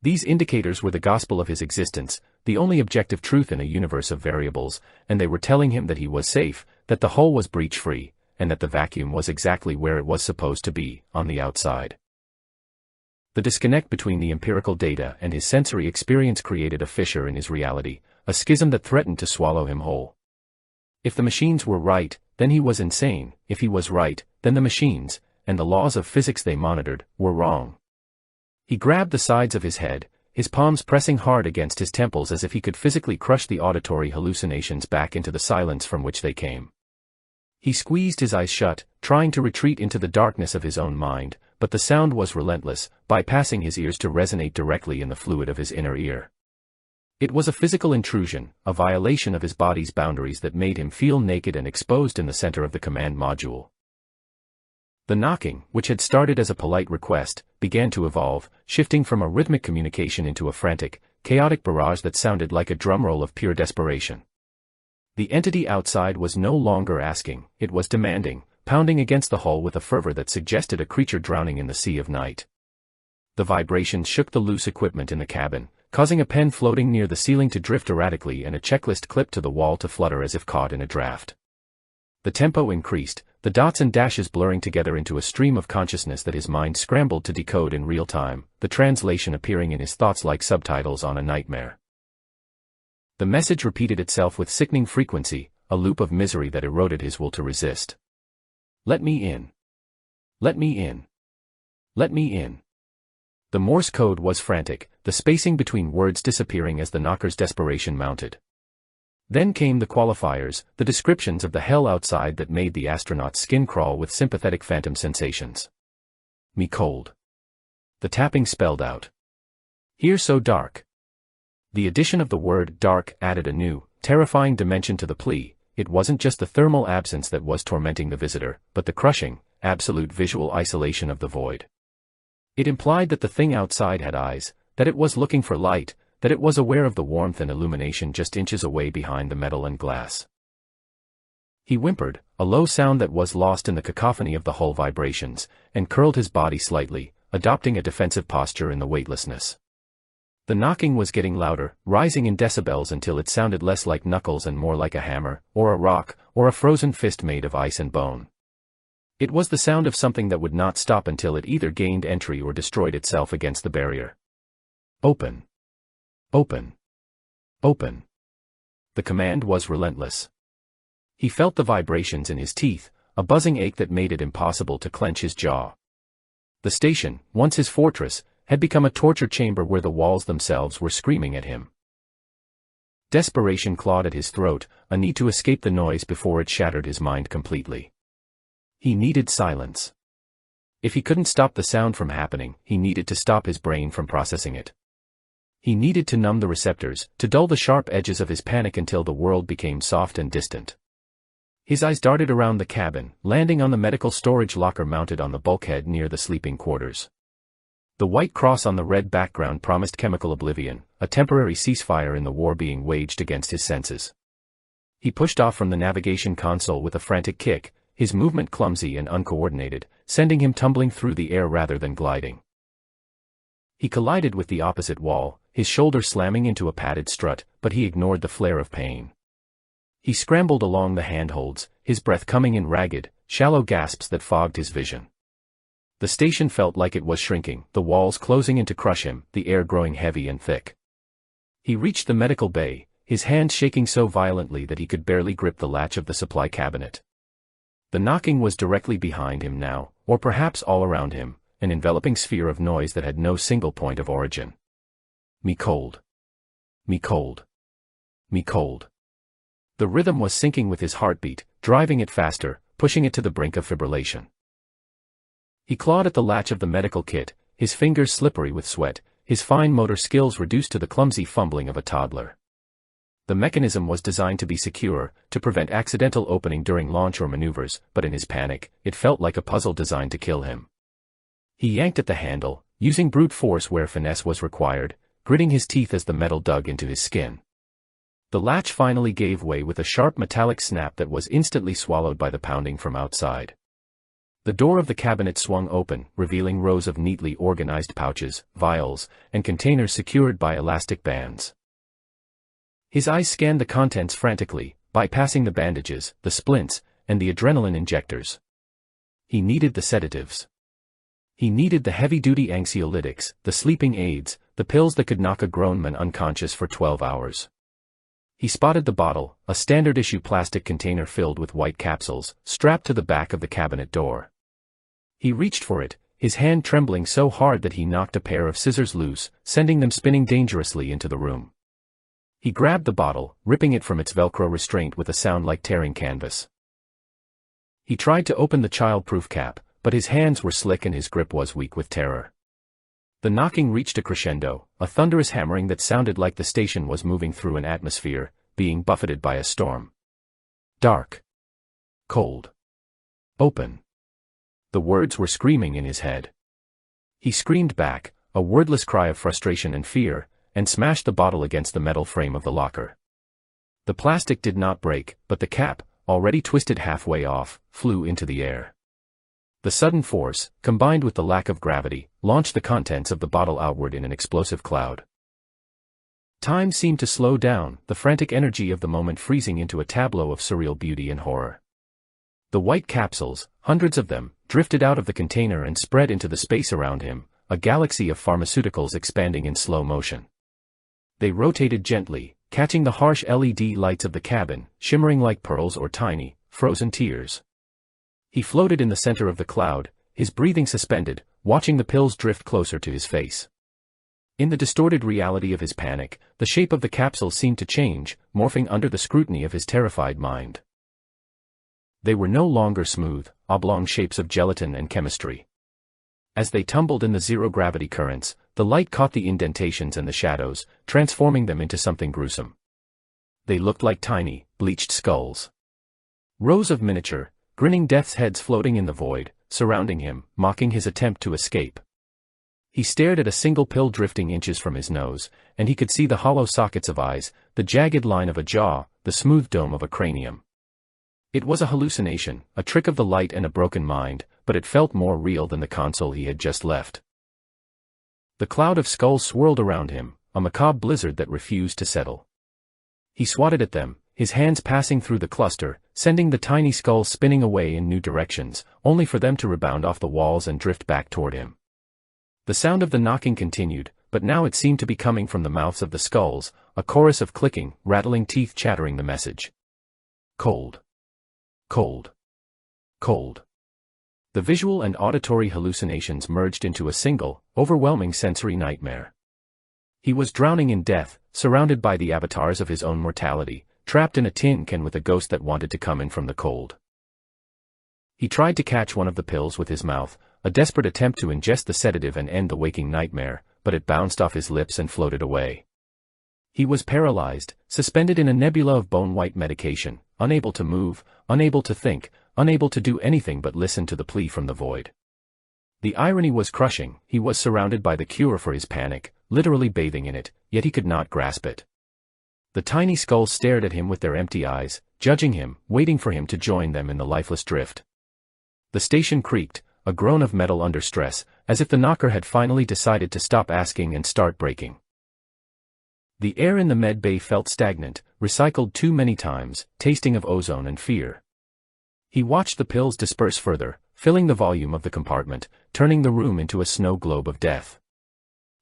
These indicators were the gospel of his existence, the only objective truth in a universe of variables, and they were telling him that he was safe, that the hull was breach-free, and that the vacuum was exactly where it was supposed to be, on the outside. The disconnect between the empirical data and his sensory experience created a fissure in his reality, a schism that threatened to swallow him whole. If the machines were right, then he was insane. If he was right, then the machines, and the laws of physics they monitored, were wrong. He grabbed the sides of his head, his palms pressing hard against his temples as if he could physically crush the auditory hallucinations back into the silence from which they came. He squeezed his eyes shut, trying to retreat into the darkness of his own mind, but the sound was relentless, bypassing his ears to resonate directly in the fluid of his inner ear. It was a physical intrusion, a violation of his body's boundaries that made him feel naked and exposed in the center of the command module. The knocking, which had started as a polite request, began to evolve, shifting from a rhythmic communication into a frantic, chaotic barrage that sounded like a drumroll of pure desperation. The entity outside was no longer asking, it was demanding, pounding against the hull with a fervor that suggested a creature drowning in the sea of night. The vibrations shook the loose equipment in the cabin, causing a pen floating near the ceiling to drift erratically and a checklist clipped to the wall to flutter as if caught in a draft. The tempo increased, the dots and dashes blurring together into a stream of consciousness that his mind scrambled to decode in real time, the translation appearing in his thoughts like subtitles on a nightmare. The message repeated itself with sickening frequency, a loop of misery that eroded his will to resist. Let me in. Let me in. Let me in. The Morse code was frantic, the spacing between words disappearing as the knocker's desperation mounted. Then came the qualifiers, the descriptions of the hell outside that made the astronaut's skin crawl with sympathetic phantom sensations. Me cold. The tapping spelled out. Here so dark. The addition of the word dark added a new, terrifying dimension to the plea. It wasn't just the thermal absence that was tormenting the visitor, but the crushing, absolute visual isolation of the void. It implied that the thing outside had eyes, that it was looking for light, that it was aware of the warmth and illumination just inches away behind the metal and glass. He whimpered, a low sound that was lost in the cacophony of the hull vibrations, and curled his body slightly, adopting a defensive posture in the weightlessness. The knocking was getting louder, rising in decibels until it sounded less like knuckles and more like a hammer, or a rock, or a frozen fist made of ice and bone. It was the sound of something that would not stop until it either gained entry or destroyed itself against the barrier. Open. Open. Open. The command was relentless. He felt the vibrations in his teeth, a buzzing ache that made it impossible to clench his jaw. The station, once his fortress, had become a torture chamber where the walls themselves were screaming at him. Desperation clawed at his throat, a need to escape the noise before it shattered his mind completely. He needed silence. If he couldn't stop the sound from happening, he needed to stop his brain from processing it. He needed to numb the receptors, to dull the sharp edges of his panic until the world became soft and distant. His eyes darted around the cabin, landing on the medical storage locker mounted on the bulkhead near the sleeping quarters. The white cross on the red background promised chemical oblivion, a temporary ceasefire in the war being waged against his senses. He pushed off from the navigation console with a frantic kick, his movement clumsy and uncoordinated, sending him tumbling through the air rather than gliding. He collided with the opposite wall, his shoulder slamming into a padded strut, but he ignored the flare of pain. He scrambled along the handholds, his breath coming in ragged, shallow gasps that fogged his vision. The station felt like it was shrinking, the walls closing in to crush him, the air growing heavy and thick. He reached the medical bay, his hands shaking so violently that he could barely grip the latch of the supply cabinet. The knocking was directly behind him now, or perhaps all around him, an enveloping sphere of noise that had no single point of origin. Me cold. Me cold. Me cold. The rhythm was syncing with his heartbeat, driving it faster, pushing it to the brink of fibrillation. He clawed at the latch of the medical kit, his fingers slippery with sweat, his fine motor skills reduced to the clumsy fumbling of a toddler. The mechanism was designed to be secure, to prevent accidental opening during launch or maneuvers, but in his panic, it felt like a puzzle designed to kill him. He yanked at the handle, using brute force where finesse was required, gritting his teeth as the metal dug into his skin. The latch finally gave way with a sharp metallic snap that was instantly swallowed by the pounding from outside. The door of the cabinet swung open, revealing rows of neatly organized pouches, vials, and containers secured by elastic bands. His eyes scanned the contents frantically, bypassing the bandages, the splints, and the adrenaline injectors. He needed the sedatives. He needed the heavy-duty anxiolytics, the sleeping aids, the pills that could knock a grown man unconscious for 12 hours. He spotted the bottle, a standard-issue plastic container filled with white capsules, strapped to the back of the cabinet door. He reached for it, his hand trembling so hard that he knocked a pair of scissors loose, sending them spinning dangerously into the room. He grabbed the bottle, ripping it from its Velcro restraint with a sound like tearing canvas. He tried to open the child-proof cap, but his hands were slick and his grip was weak with terror. The knocking reached a crescendo, a thunderous hammering that sounded like the station was moving through an atmosphere, being buffeted by a storm. Dark. Cold. Open. The words were screaming in his head. He screamed back, a wordless cry of frustration and fear, and smashed the bottle against the metal frame of the locker. The plastic did not break, but the cap, already twisted halfway off, flew into the air. The sudden force, combined with the lack of gravity, launched the contents of the bottle outward in an explosive cloud. Time seemed to slow down, the frantic energy of the moment freezing into a tableau of surreal beauty and horror. The white capsules, hundreds of them, drifted out of the container and spread into the space around him, a galaxy of pharmaceuticals expanding in slow motion. They rotated gently, catching the harsh LED lights of the cabin, shimmering like pearls or tiny, frozen tears. He floated in the center of the cloud, his breathing suspended, watching the pills drift closer to his face. In the distorted reality of his panic, the shape of the capsule seemed to change, morphing under the scrutiny of his terrified mind. They were no longer smooth, oblong shapes of gelatin and chemistry. As they tumbled in the zero-gravity currents, the light caught the indentations and the shadows, transforming them into something gruesome. They looked like tiny, bleached skulls. Rows of miniature, grinning death's heads floating in the void, surrounding him, mocking his attempt to escape. He stared at a single pill drifting inches from his nose, and he could see the hollow sockets of eyes, the jagged line of a jaw, the smooth dome of a cranium. It was a hallucination, a trick of the light and a broken mind, but it felt more real than the console he had just left. The cloud of skulls swirled around him, a macabre blizzard that refused to settle. He swatted at them, his hands passing through the cluster, sending the tiny skulls spinning away in new directions, only for them to rebound off the walls and drift back toward him. The sound of the knocking continued, but now it seemed to be coming from the mouths of the skulls, a chorus of clicking, rattling teeth chattering the message. Cold. Cold. Cold. The visual and auditory hallucinations merged into a single, overwhelming sensory nightmare. He was drowning in death, surrounded by the avatars of his own mortality, trapped in a tin can with a ghost that wanted to come in from the cold. He tried to catch one of the pills with his mouth, a desperate attempt to ingest the sedative and end the waking nightmare, but it bounced off his lips and floated away. He was paralyzed, suspended in a nebula of bone-white medication, unable to move, unable to think, unable to do anything but listen to the plea from the void. The irony was crushing. He was surrounded by the cure for his panic, literally bathing in it, yet he could not grasp it. The tiny skulls stared at him with their empty eyes, judging him, waiting for him to join them in the lifeless drift. The station creaked, a groan of metal under stress, as if the knocker had finally decided to stop asking and start breaking. The air in the med bay felt stagnant, recycled too many times, tasting of ozone and fear. He watched the pills disperse further, filling the volume of the compartment, turning the room into a snow globe of death.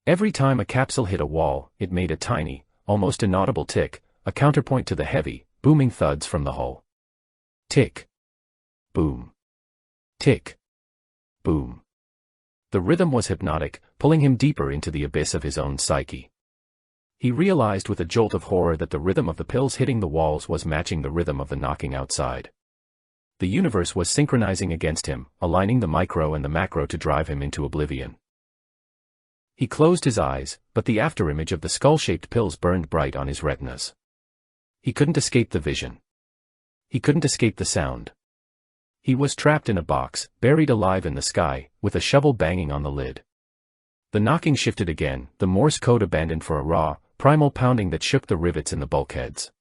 Every time a capsule hit a wall, it made a tiny, almost inaudible tick, a counterpoint to the heavy, booming thuds from the hull. Tick. Boom. Tick. Boom. The rhythm was hypnotic, pulling him deeper into the abyss of his own psyche. He realized with a jolt of horror that the rhythm of the pills hitting the walls was matching the rhythm of the knocking outside. The universe was synchronizing against him, aligning the micro and the macro to drive him into oblivion. He closed his eyes, but the afterimage of the skull-shaped pills burned bright on his retinas. He couldn't escape the vision. He couldn't escape the sound. He was trapped in a box, buried alive in the sky, with a shovel banging on the lid. The knocking shifted again, the Morse code abandoned for a raw, primal pounding that shook the rivets in the bulkheads.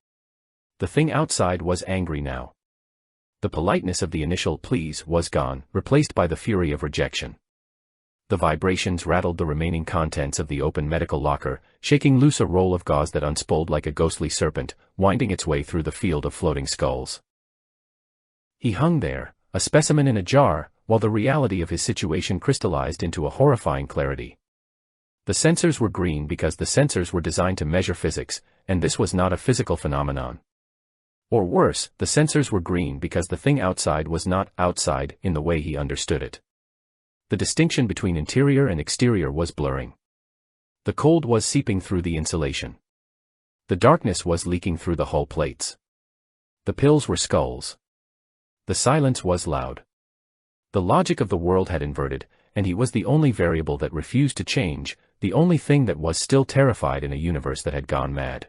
The thing outside was angry now. The politeness of the initial please was gone, replaced by the fury of rejection. The vibrations rattled the remaining contents of the open medical locker, shaking loose a roll of gauze that unspooled like a ghostly serpent, winding its way through the field of floating skulls. He hung there, a specimen in a jar, while the reality of his situation crystallized into a horrifying clarity. The sensors were green because the sensors were designed to measure physics, and this was not a physical phenomenon. Or worse, the sensors were green because the thing outside was not outside in the way he understood it. The distinction between interior and exterior was blurring. The cold was seeping through the insulation. The darkness was leaking through the hull plates. The pills were skulls. The silence was loud. The logic of the world had inverted, and he was the only variable that refused to change, the only thing that was still terrified in a universe that had gone mad.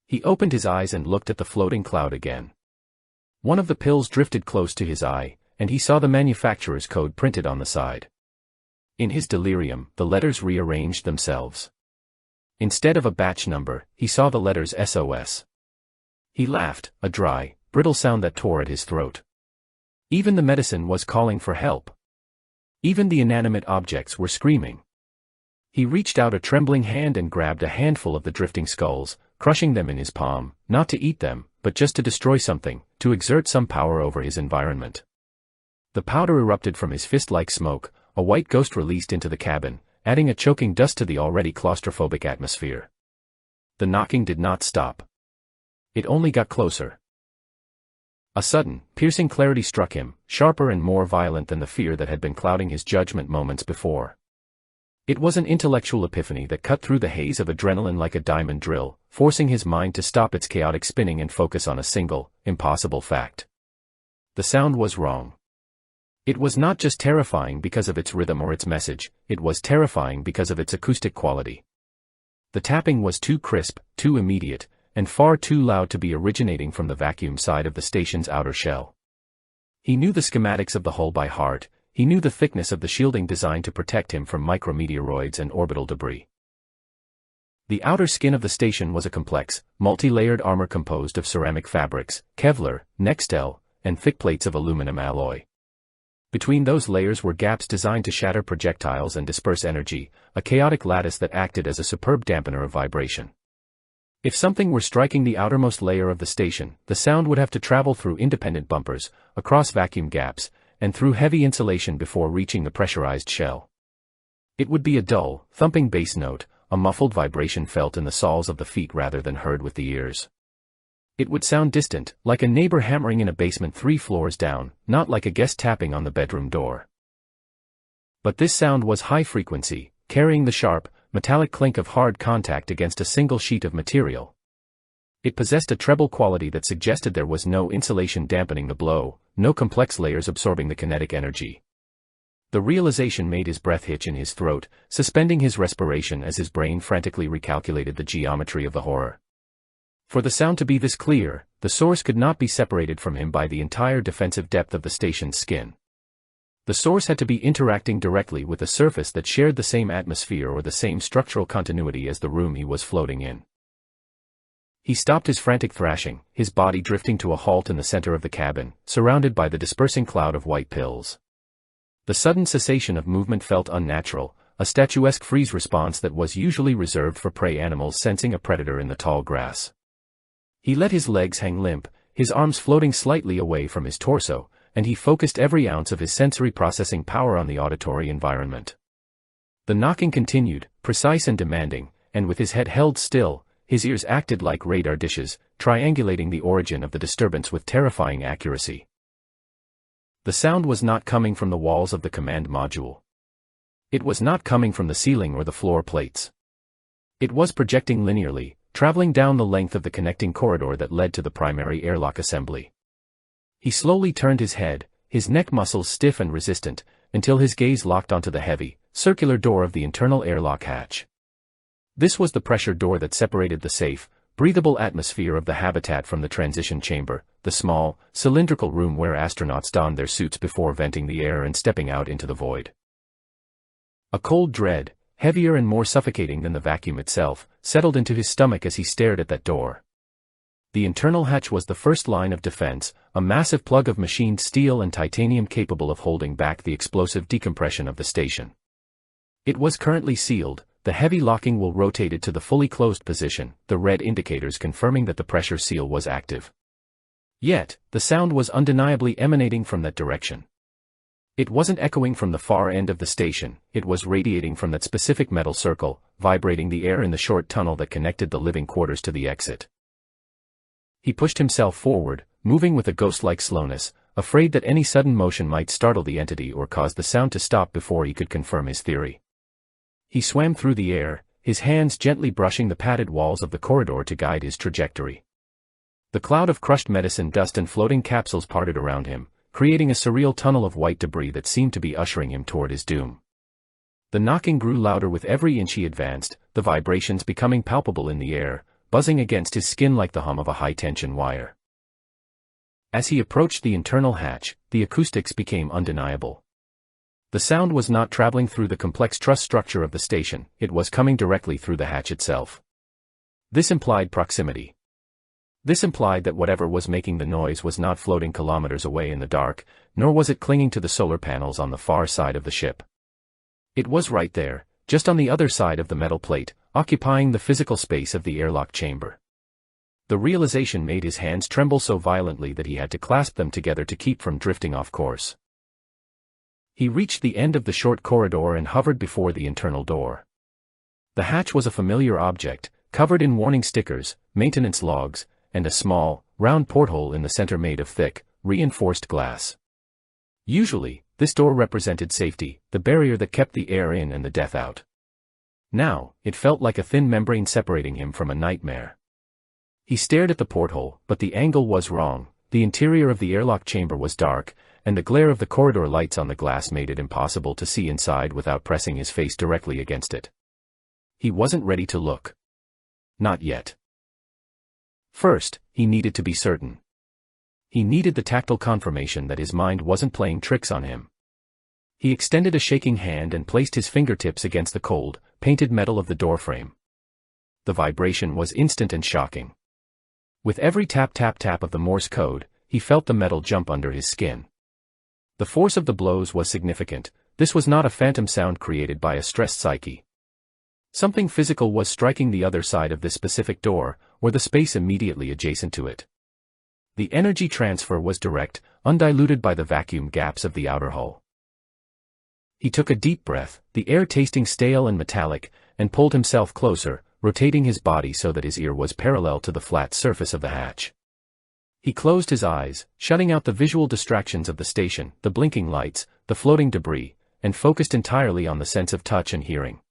He opened his eyes and looked at the floating cloud again. One of the pills drifted close to his eye, and he saw the manufacturer's code printed on the side. In his delirium, the letters rearranged themselves. Instead of a batch number, he saw the letters SOS. He laughed, a dry, brittle sound that tore at his throat. Even the medicine was calling for help. Even the inanimate objects were screaming. He reached out a trembling hand and grabbed a handful of the drifting skulls, crushing them in his palm, not to eat them, but just to destroy something, to exert some power over his environment. The powder erupted from his fist-like smoke, a white ghost released into the cabin, adding a choking dust to the already claustrophobic atmosphere. The knocking did not stop. It only got closer. A sudden, piercing clarity struck him, sharper and more violent than the fear that had been clouding his judgment moments before. It was an intellectual epiphany that cut through the haze of adrenaline like a diamond drill, forcing his mind to stop its chaotic spinning and focus on a single, impossible fact. The sound was wrong. It was not just terrifying because of its rhythm or its message, it was terrifying because of its acoustic quality. The tapping was too crisp, too immediate, and far too loud to be originating from the vacuum side of the station's outer shell. He knew the schematics of the hull by heart. He knew the thickness of the shielding designed to protect him from micrometeoroids and orbital debris. The outer skin of the station was a complex, multi-layered armor composed of ceramic fabrics, Kevlar, Nextel, and thick plates of aluminum alloy. Between those layers were gaps designed to shatter projectiles and disperse energy, a chaotic lattice that acted as a superb dampener of vibration. If something were striking the outermost layer of the station, the sound would have to travel through independent bumpers, across vacuum gaps, and through heavy insulation before reaching the pressurized shell. It would be a dull, thumping bass note, a muffled vibration felt in the soles of the feet rather than heard with the ears. It would sound distant, like a neighbor hammering in a basement 3 floors down, not like a guest tapping on the bedroom door. But this sound was high frequency, carrying the sharp, metallic clink of hard contact against a single sheet of material. It possessed a treble quality that suggested there was no insulation dampening the blow, no complex layers absorbing the kinetic energy. The realization made his breath hitch in his throat, suspending his respiration as his brain frantically recalculated the geometry of the horror. For the sound to be this clear, the source could not be separated from him by the entire defensive depth of the station's skin. The source had to be interacting directly with a surface that shared the same atmosphere or the same structural continuity as the room he was floating in. He stopped his frantic thrashing, his body drifting to a halt in the center of the cabin, surrounded by the dispersing cloud of white pills. The sudden cessation of movement felt unnatural, a statuesque freeze response that was usually reserved for prey animals sensing a predator in the tall grass. He let his legs hang limp, his arms floating slightly away from his torso, and he focused every ounce of his sensory processing power on the auditory environment. The knocking continued, precise and demanding, and with his head held still, his ears acted like radar dishes, triangulating the origin of the disturbance with terrifying accuracy. The sound was not coming from the walls of the command module. It was not coming from the ceiling or the floor plates. It was projecting linearly, traveling down the length of the connecting corridor that led to the primary airlock assembly. He slowly turned his head, his neck muscles stiff and resistant, until his gaze locked onto the heavy, circular door of the internal airlock hatch. This was the pressure door that separated the safe, breathable atmosphere of the habitat from the transition chamber, the small, cylindrical room where astronauts donned their suits before venting the air and stepping out into the void. A cold dread, heavier and more suffocating than the vacuum itself, settled into his stomach as he stared at that door. The internal hatch was the first line of defense, a massive plug of machined steel and titanium capable of holding back the explosive decompression of the station. It was currently sealed, the heavy locking wheel rotated to the fully closed position, the red indicators confirming that the pressure seal was active. Yet, the sound was undeniably emanating from that direction. It wasn't echoing from the far end of the station, it was radiating from that specific metal circle, vibrating the air in the short tunnel that connected the living quarters to the exit. He pushed himself forward, moving with a ghost-like slowness, afraid that any sudden motion might startle the entity or cause the sound to stop before he could confirm his theory. He swam through the air, his hands gently brushing the padded walls of the corridor to guide his trajectory. The cloud of crushed medicine dust and floating capsules parted around him, creating a surreal tunnel of white debris that seemed to be ushering him toward his doom. The knocking grew louder with every inch he advanced, the vibrations becoming palpable in the air, buzzing against his skin like the hum of a high-tension wire. As he approached the internal hatch, the acoustics became undeniable. The sound was not traveling through the complex truss structure of the station, it was coming directly through the hatch itself. This implied proximity. This implied that whatever was making the noise was not floating kilometers away in the dark, nor was it clinging to the solar panels on the far side of the ship. It was right there, just on the other side of the metal plate, occupying the physical space of the airlock chamber. The realization made his hands tremble so violently that he had to clasp them together to keep from drifting off course. He reached the end of the short corridor and hovered before the internal door. The hatch was a familiar object, covered in warning stickers, maintenance logs, and a small, round porthole in the center made of thick, reinforced glass. Usually, this door represented safety, the barrier that kept the air in and the death out. Now, it felt like a thin membrane separating him from a nightmare. He stared at the porthole, but the angle was wrong. The interior of the airlock chamber was dark, and the glare of the corridor lights on the glass made it impossible to see inside without pressing his face directly against it. He wasn't ready to look. Not yet. First, he needed to be certain. He needed the tactile confirmation that his mind wasn't playing tricks on him. He extended a shaking hand and placed his fingertips against the cold, painted metal of the doorframe. The vibration was instant and shocking. With every tap-tap-tap of the Morse code, he felt the metal jump under his skin. The force of the blows was significant. This was not a phantom sound created by a stressed psyche. Something physical was striking the other side of this specific door, or the space immediately adjacent to it. The energy transfer was direct, undiluted by the vacuum gaps of the outer hull. He took a deep breath, the air tasting stale and metallic, and pulled himself closer, rotating his body so that his ear was parallel to the flat surface of the hatch. He closed his eyes, shutting out the visual distractions of the station, the blinking lights, the floating debris, and focused entirely on the sense of touch and hearing.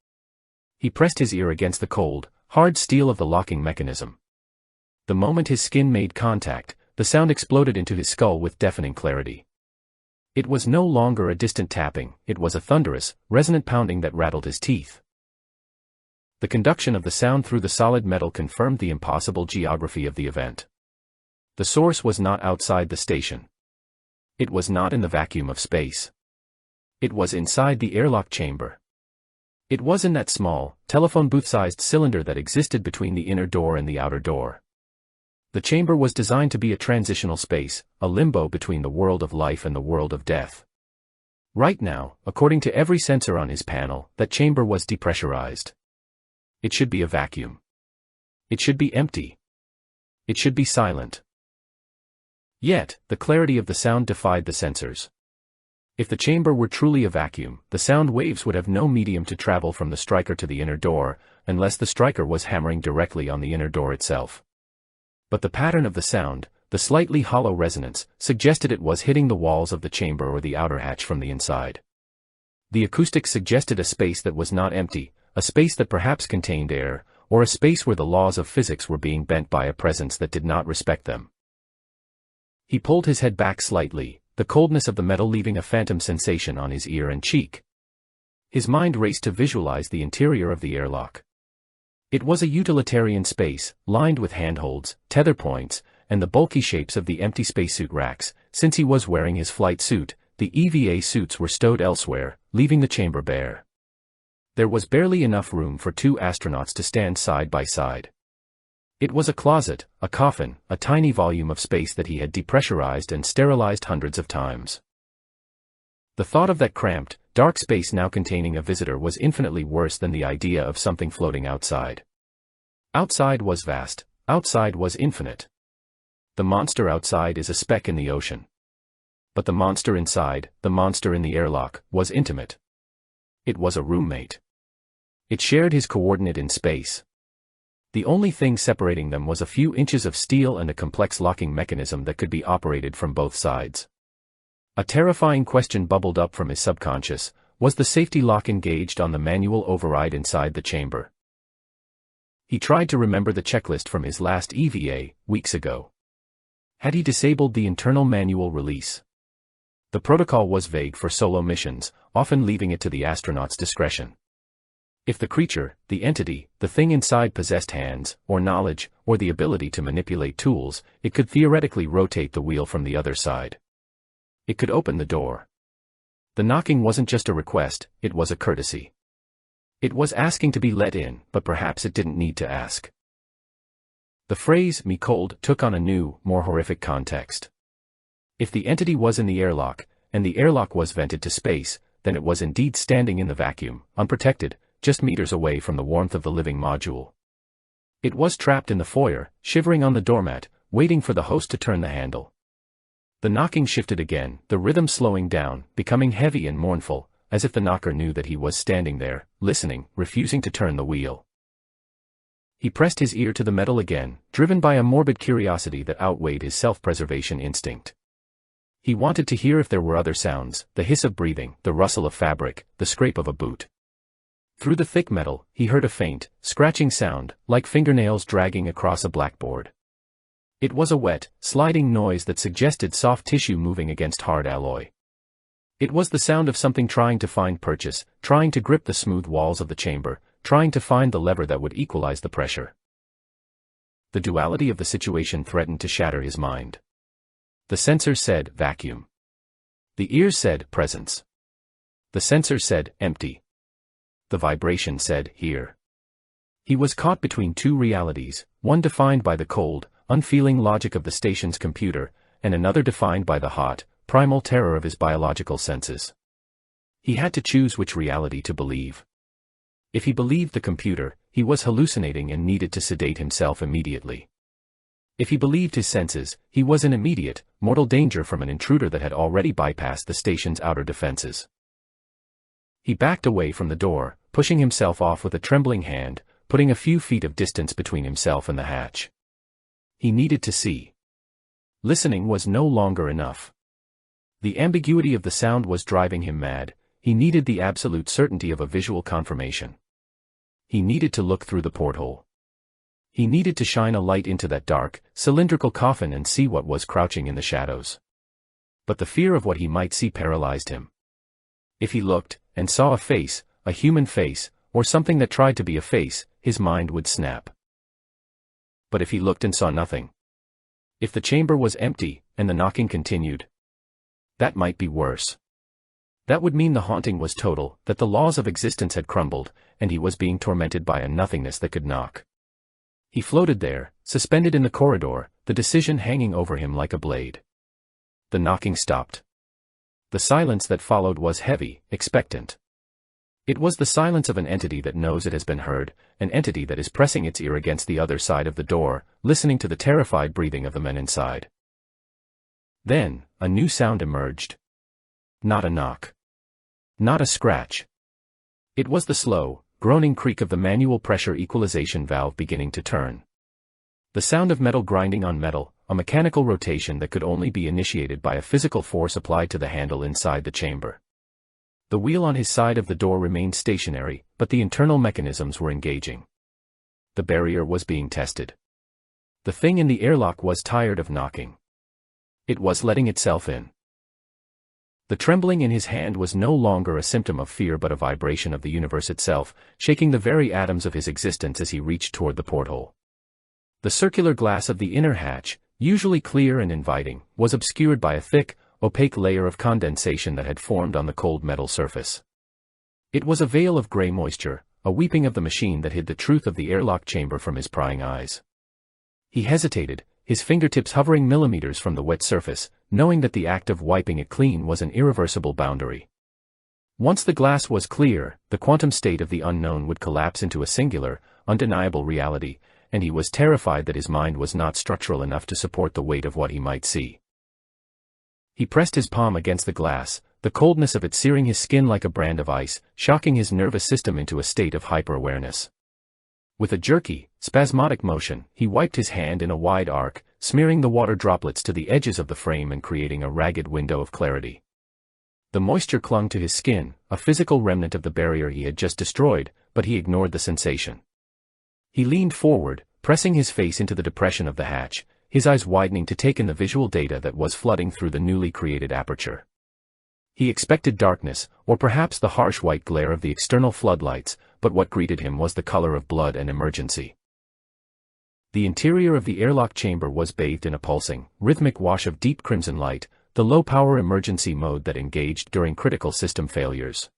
He pressed his ear against the cold, hard steel of the locking mechanism. The moment his skin made contact, the sound exploded into his skull with deafening clarity. It was no longer a distant tapping, it was a thunderous, resonant pounding that rattled his teeth. The conduction of the sound through the solid metal confirmed the impossible geography of the event. The source was not outside the station. It was not in the vacuum of space. It was inside the airlock chamber. It was in that small, telephone booth-sized cylinder that existed between the inner door and the outer door. The chamber was designed to be a transitional space, a limbo between the world of life and the world of death. Right now, according to every sensor on his panel, that chamber was depressurized. It should be a vacuum. It should be empty. It should be silent. Yet, the clarity of the sound defied the sensors. If the chamber were truly a vacuum, the sound waves would have no medium to travel from the striker to the inner door, unless the striker was hammering directly on the inner door itself. But the pattern of the sound, the slightly hollow resonance, suggested it was hitting the walls of the chamber or the outer hatch from the inside. The acoustics suggested a space that was not empty, a space that perhaps contained air, or a space where the laws of physics were being bent by a presence that did not respect them. He pulled his head back slightly, the coldness of the metal leaving a phantom sensation on his ear and cheek. His mind raced to visualize the interior of the airlock. It was a utilitarian space, lined with handholds, tether points, and the bulky shapes of the empty spacesuit racks. Since he was wearing his flight suit, the EVA suits were stowed elsewhere, leaving the chamber bare. There was barely enough room for two astronauts to stand side by side. It was a closet, a coffin, a tiny volume of space that he had depressurized and sterilized hundreds of times. The thought of that cramped, dark space now containing a visitor was infinitely worse than the idea of something floating outside. Outside was vast, outside was infinite. The monster outside is a speck in the ocean. But the monster inside, the monster in the airlock, was intimate. It was a roommate. It shared his coordinate in space. The only thing separating them was a few inches of steel and a complex locking mechanism that could be operated from both sides. A terrifying question bubbled up from his subconscious: was the safety lock engaged on the manual override inside the chamber? He tried to remember the checklist from his last EVA, weeks ago. Had he disabled the internal manual release? The protocol was vague for solo missions, often leaving it to the astronaut's discretion. If the creature, the entity, the thing inside possessed hands, or knowledge, or the ability to manipulate tools, it could theoretically rotate the wheel from the other side. It could open the door. The knocking wasn't just a request, it was a courtesy. It was asking to be let in, but perhaps it didn't need to ask. The phrase, "me cold," took on a new, more horrific context. If the entity was in the airlock, and the airlock was vented to space, then it was indeed standing in the vacuum, unprotected, just meters away from the warmth of the living module. It was trapped in the foyer, shivering on the doormat, waiting for the host to turn the handle. The knocking shifted again, the rhythm slowing down, becoming heavy and mournful, as if the knocker knew that he was standing there, listening, refusing to turn the wheel. He pressed his ear to the metal again, driven by a morbid curiosity that outweighed his self-preservation instinct. He wanted to hear if there were other sounds, the hiss of breathing, the rustle of fabric, the scrape of a boot. Through the thick metal, he heard a faint, scratching sound, like fingernails dragging across a blackboard. It was a wet, sliding noise that suggested soft tissue moving against hard alloy. It was the sound of something trying to find purchase, trying to grip the smooth walls of the chamber, trying to find the lever that would equalize the pressure. The duality of the situation threatened to shatter his mind. The sensor said, vacuum. The ears said, presence. The sensor said, empty. The vibration said, here. He was caught between two realities, one defined by the cold, unfeeling logic of the station's computer, and another defined by the hot, primal terror of his biological senses. He had to choose which reality to believe. If he believed the computer, he was hallucinating and needed to sedate himself immediately. If he believed his senses, he was in immediate, mortal danger from an intruder that had already bypassed the station's outer defenses. He backed away from the door, pushing himself off with a trembling hand, putting a few feet of distance between himself and the hatch. He needed to see. Listening was no longer enough. The ambiguity of the sound was driving him mad. He needed the absolute certainty of a visual confirmation. He needed to look through the porthole. He needed to shine a light into that dark, cylindrical coffin and see what was crouching in the shadows. But the fear of what he might see paralyzed him. If he looked, and saw a face, a human face, or something that tried to be a face, his mind would snap. But if he looked and saw nothing? If the chamber was empty, and the knocking continued? That might be worse. That would mean the haunting was total, that the laws of existence had crumbled, and he was being tormented by a nothingness that could knock. He floated there, suspended in the corridor, the decision hanging over him like a blade. The knocking stopped. The silence that followed was heavy, expectant. It was the silence of an entity that knows it has been heard, an entity that is pressing its ear against the other side of the door, listening to the terrified breathing of the men inside. Then, a new sound emerged. Not a knock. Not a scratch. It was the slow, groaning creak of the manual pressure equalization valve beginning to turn. The sound of metal grinding on metal, a mechanical rotation that could only be initiated by a physical force applied to the handle inside the chamber. The wheel on his side of the door remained stationary, but the internal mechanisms were engaging. The barrier was being tested. The thing in the airlock was tired of knocking. It was letting itself in. The trembling in his hand was no longer a symptom of fear but a vibration of the universe itself, shaking the very atoms of his existence as he reached toward the porthole. The circular glass of the inner hatch, usually clear and inviting, was obscured by a thick, opaque layer of condensation that had formed on the cold metal surface. It was a veil of gray moisture, a weeping of the machine that hid the truth of the airlock chamber from his prying eyes. He hesitated, his fingertips hovering millimeters from the wet surface, knowing that the act of wiping it clean was an irreversible boundary. Once the glass was clear, the quantum state of the unknown would collapse into a singular, undeniable reality, and he was terrified that his mind was not structural enough to support the weight of what he might see. He pressed his palm against the glass, the coldness of it searing his skin like a brand of ice, shocking his nervous system into a state of hyper-awareness. With a jerky, spasmodic motion, he wiped his hand in a wide arc, smearing the water droplets to the edges of the frame and creating a ragged window of clarity. The moisture clung to his skin, a physical remnant of the barrier he had just destroyed, but he ignored the sensation. He leaned forward, pressing his face into the depression of the hatch, his eyes widening to take in the visual data that was flooding through the newly created aperture. He expected darkness, or perhaps the harsh white glare of the external floodlights, but what greeted him was the color of blood and emergency. The interior of the airlock chamber was bathed in a pulsing, rhythmic wash of deep crimson light, the low-power emergency mode that engaged during critical system failures.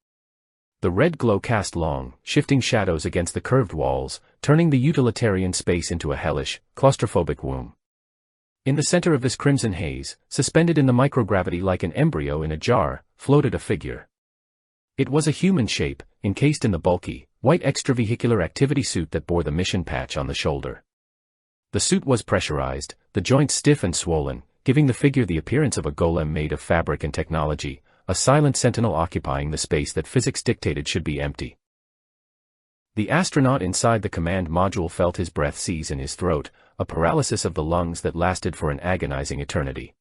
The red glow cast long, shifting shadows against the curved walls, turning the utilitarian space into a hellish, claustrophobic womb. In the center of this crimson haze, suspended in the microgravity like an embryo in a jar, floated a figure. It was a human shape, encased in the bulky, white extravehicular activity suit that bore the mission patch on the shoulder. The suit was pressurized, the joints stiff and swollen, giving the figure the appearance of a golem made of fabric and technology, a silent sentinel occupying the space that physics dictated should be empty. The astronaut inside the command module felt his breath seize in his throat, a paralysis of the lungs that lasted for an agonizing eternity.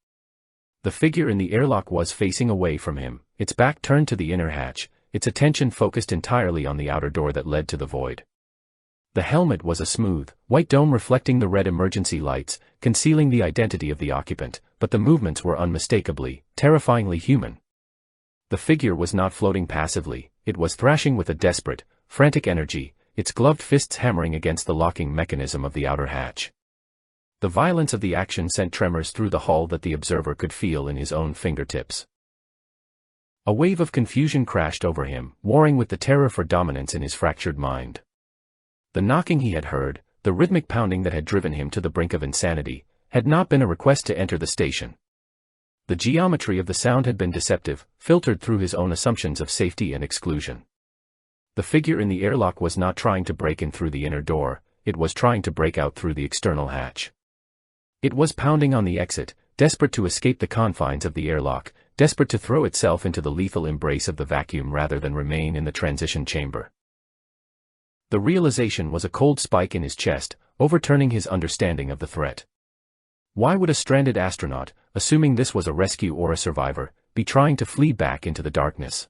The figure in the airlock was facing away from him, its back turned to the inner hatch, its attention focused entirely on the outer door that led to the void. The helmet was a smooth, white dome reflecting the red emergency lights, concealing the identity of the occupant, but the movements were unmistakably, terrifyingly human. The figure was not floating passively, it was thrashing with a desperate, frantic energy, its gloved fists hammering against the locking mechanism of the outer hatch. The violence of the action sent tremors through the hull that the observer could feel in his own fingertips. A wave of confusion crashed over him, warring with the terror for dominance in his fractured mind. The knocking he had heard, the rhythmic pounding that had driven him to the brink of insanity, had not been a request to enter the station. The geometry of the sound had been deceptive, filtered through his own assumptions of safety and exclusion. The figure in the airlock was not trying to break in through the inner door, it was trying to break out through the external hatch. It was pounding on the exit, desperate to escape the confines of the airlock, desperate to throw itself into the lethal embrace of the vacuum rather than remain in the transition chamber. The realization was a cold spike in his chest, overturning his understanding of the threat. Why would a stranded astronaut, assuming this was a rescue or a survivor, be trying to flee back into the darkness?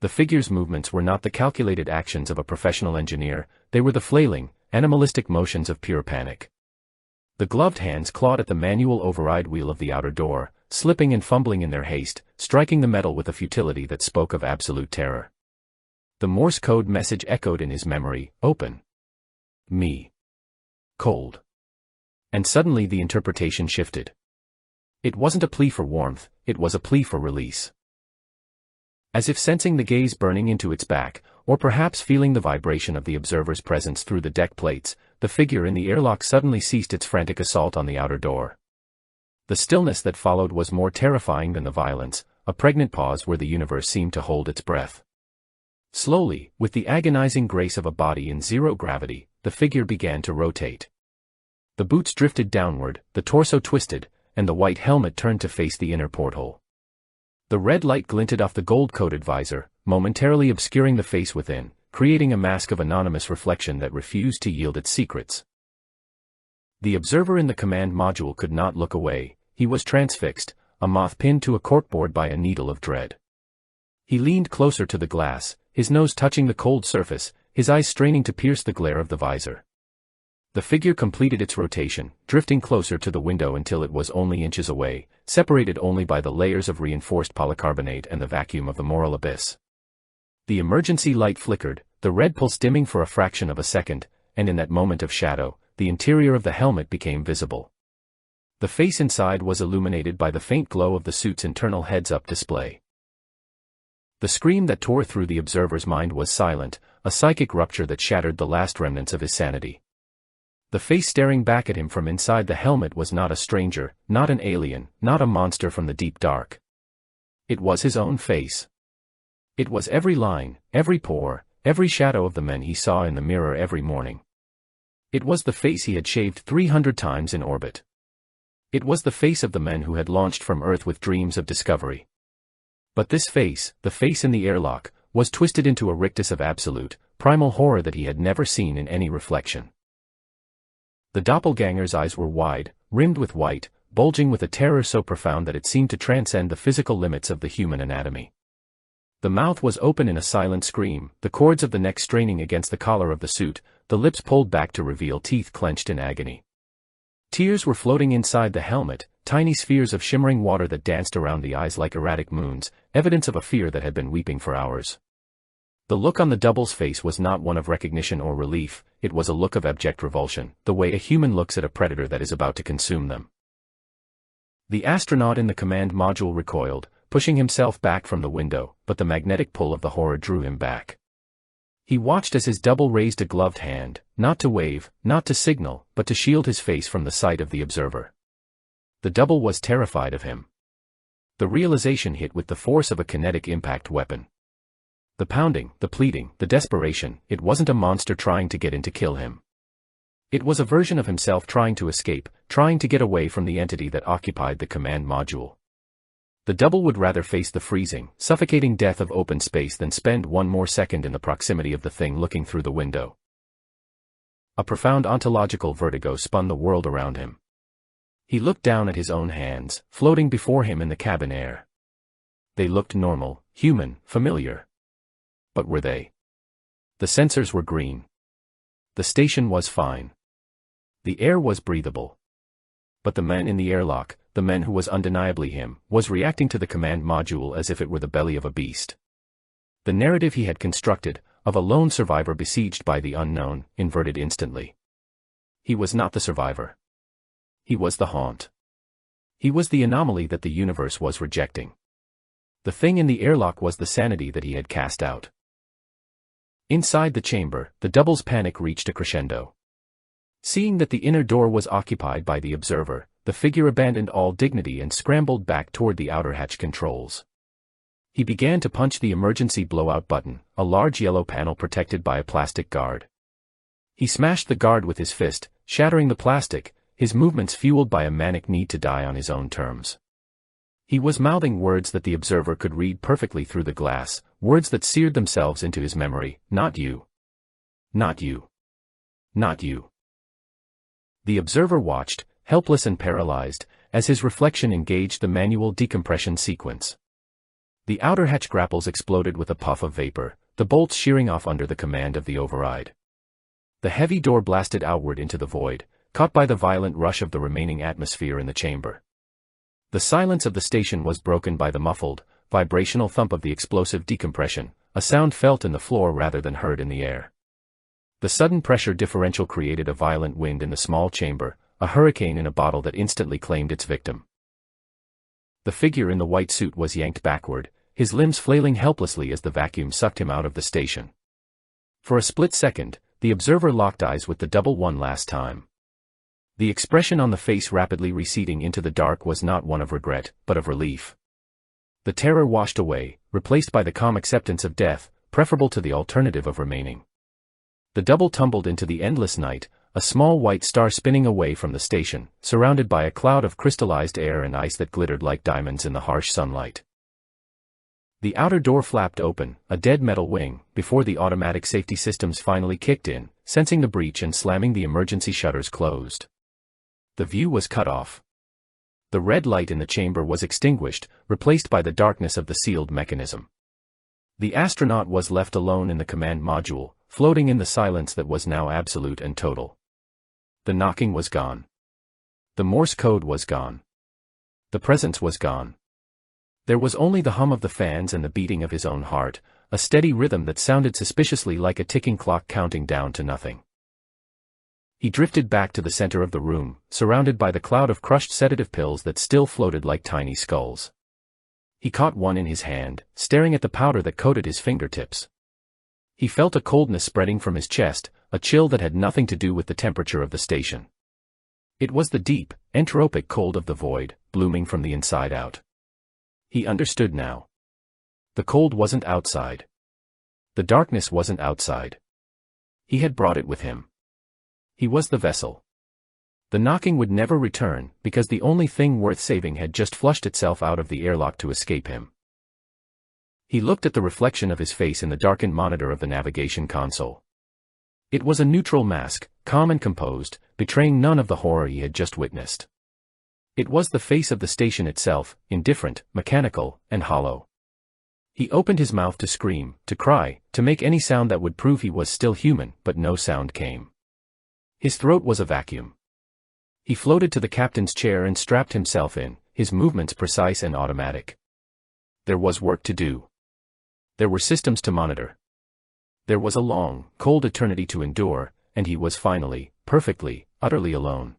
The figure's movements were not the calculated actions of a professional engineer, they were the flailing, animalistic motions of pure panic. The gloved hands clawed at the manual override wheel of the outer door, slipping and fumbling in their haste, striking the metal with a futility that spoke of absolute terror. The Morse code message echoed in his memory, open. Me. Cold. And suddenly the interpretation shifted. It wasn't a plea for warmth, it was a plea for release. As if sensing the gaze burning into its back, or perhaps feeling the vibration of the observer's presence through the deck plates, the figure in the airlock suddenly ceased its frantic assault on the outer door. The stillness that followed was more terrifying than the violence, a pregnant pause where the universe seemed to hold its breath. Slowly, with the agonizing grace of a body in zero gravity, the figure began to rotate. The boots drifted downward, the torso twisted, and the white helmet turned to face the inner porthole. The red light glinted off the gold-coated visor, momentarily obscuring the face within, creating a mask of anonymous reflection that refused to yield its secrets. The observer in the command module could not look away, he was transfixed, a moth pinned to a corkboard by a needle of dread. He leaned closer to the glass, his nose touching the cold surface, his eyes straining to pierce the glare of the visor. The figure completed its rotation, drifting closer to the window until it was only inches away, separated only by the layers of reinforced polycarbonate and the vacuum of the moral abyss. The emergency light flickered, the red pulse dimming for a fraction of a second, and in that moment of shadow, the interior of the helmet became visible. The face inside was illuminated by the faint glow of the suit's internal heads-up display. The scream that tore through the observer's mind was silent, a psychic rupture that shattered the last remnants of his sanity. The face staring back at him from inside the helmet was not a stranger, not an alien, not a monster from the deep dark. It was his own face. It was every line, every pore, every shadow of the men he saw in the mirror every morning. It was the face he had shaved 300 times in orbit. It was the face of the men who had launched from Earth with dreams of discovery. But this face, the face in the airlock, was twisted into a rictus of absolute, primal horror that he had never seen in any reflection. The doppelganger's eyes were wide, rimmed with white, bulging with a terror so profound that it seemed to transcend the physical limits of the human anatomy. The mouth was open in a silent scream, the cords of the neck straining against the collar of the suit, the lips pulled back to reveal teeth clenched in agony. Tears were floating inside the helmet, tiny spheres of shimmering water that danced around the eyes like erratic moons, evidence of a fear that had been weeping for hours. The look on the double's face was not one of recognition or relief, it was a look of abject revulsion, the way a human looks at a predator that is about to consume them. The astronaut in the command module recoiled, pushing himself back from the window, but the magnetic pull of the horror drew him back. He watched as his double raised a gloved hand, not to wave, not to signal, but to shield his face from the sight of the observer. The double was terrified of him. The realization hit with the force of a kinetic impact weapon. The pounding, the pleading, the desperation, it wasn't a monster trying to get in to kill him. It was a version of himself trying to escape, trying to get away from the entity that occupied the command module. The double would rather face the freezing, suffocating death of open space than spend one more second in the proximity of the thing looking through the window. A profound ontological vertigo spun the world around him. He looked down at his own hands, floating before him in the cabin air. They looked normal, human, familiar. But were they? The sensors were green. The station was fine. The air was breathable. But the man in the airlock, the man who was undeniably him, was reacting to the command module as if it were the belly of a beast. The narrative he had constructed, of a lone survivor besieged by the unknown, inverted instantly. He was not the survivor. He was the haunt. He was the anomaly that the universe was rejecting. The thing in the airlock was the sanity that he had cast out. Inside the chamber, the double's panic reached a crescendo. Seeing that the inner door was occupied by the observer, the figure abandoned all dignity and scrambled back toward the outer hatch controls. He began to punch the emergency blowout button, a large yellow panel protected by a plastic guard. He smashed the guard with his fist, shattering the plastic, his movements fueled by a manic need to die on his own terms. He was mouthing words that the observer could read perfectly through the glass, words that seared themselves into his memory. Not you. Not you. Not you. The observer watched, helpless and paralyzed, as his reflection engaged the manual decompression sequence. The outer hatch grapples exploded with a puff of vapor, the bolts shearing off under the command of the override. The heavy door blasted outward into the void, caught by the violent rush of the remaining atmosphere in the chamber. The silence of the station was broken by the muffled, vibrational thump of the explosive decompression, a sound felt in the floor rather than heard in the air. The sudden pressure differential created a violent wind in the small chamber, a hurricane in a bottle that instantly claimed its victim. The figure in the white suit was yanked backward, his limbs flailing helplessly as the vacuum sucked him out of the station. For a split second, the observer locked eyes with the double one last time. The expression on the face rapidly receding into the dark was not one of regret, but of relief. The terror washed away, replaced by the calm acceptance of death, preferable to the alternative of remaining. The double tumbled into the endless night, a small white star spinning away from the station, surrounded by a cloud of crystallized air and ice that glittered like diamonds in the harsh sunlight. The outer door flapped open, a dead metal wing, before the automatic safety systems finally kicked in, sensing the breach and slamming the emergency shutters closed. The view was cut off. The red light in the chamber was extinguished, replaced by the darkness of the sealed mechanism. The astronaut was left alone in the command module, floating in the silence that was now absolute and total. The knocking was gone. The Morse code was gone. The presence was gone. There was only the hum of the fans and the beating of his own heart, a steady rhythm that sounded suspiciously like a ticking clock counting down to nothing. He drifted back to the center of the room, surrounded by the cloud of crushed sedative pills that still floated like tiny skulls. He caught one in his hand, staring at the powder that coated his fingertips. He felt a coldness spreading from his chest, a chill that had nothing to do with the temperature of the station. It was the deep, entropic cold of the void, blooming from the inside out. He understood now. The cold wasn't outside. The darkness wasn't outside. He had brought it with him. He was the vessel. The knocking would never return, because the only thing worth saving had just flushed itself out of the airlock to escape him. He looked at the reflection of his face in the darkened monitor of the navigation console. It was a neutral mask, calm and composed, betraying none of the horror he had just witnessed. It was the face of the station itself, indifferent, mechanical, and hollow. He opened his mouth to scream, to cry, to make any sound that would prove he was still human, but no sound came. His throat was a vacuum. He floated to the captain's chair and strapped himself in, his movements precise and automatic. There was work to do. There were systems to monitor. There was a long, cold eternity to endure, and he was finally, perfectly, utterly alone.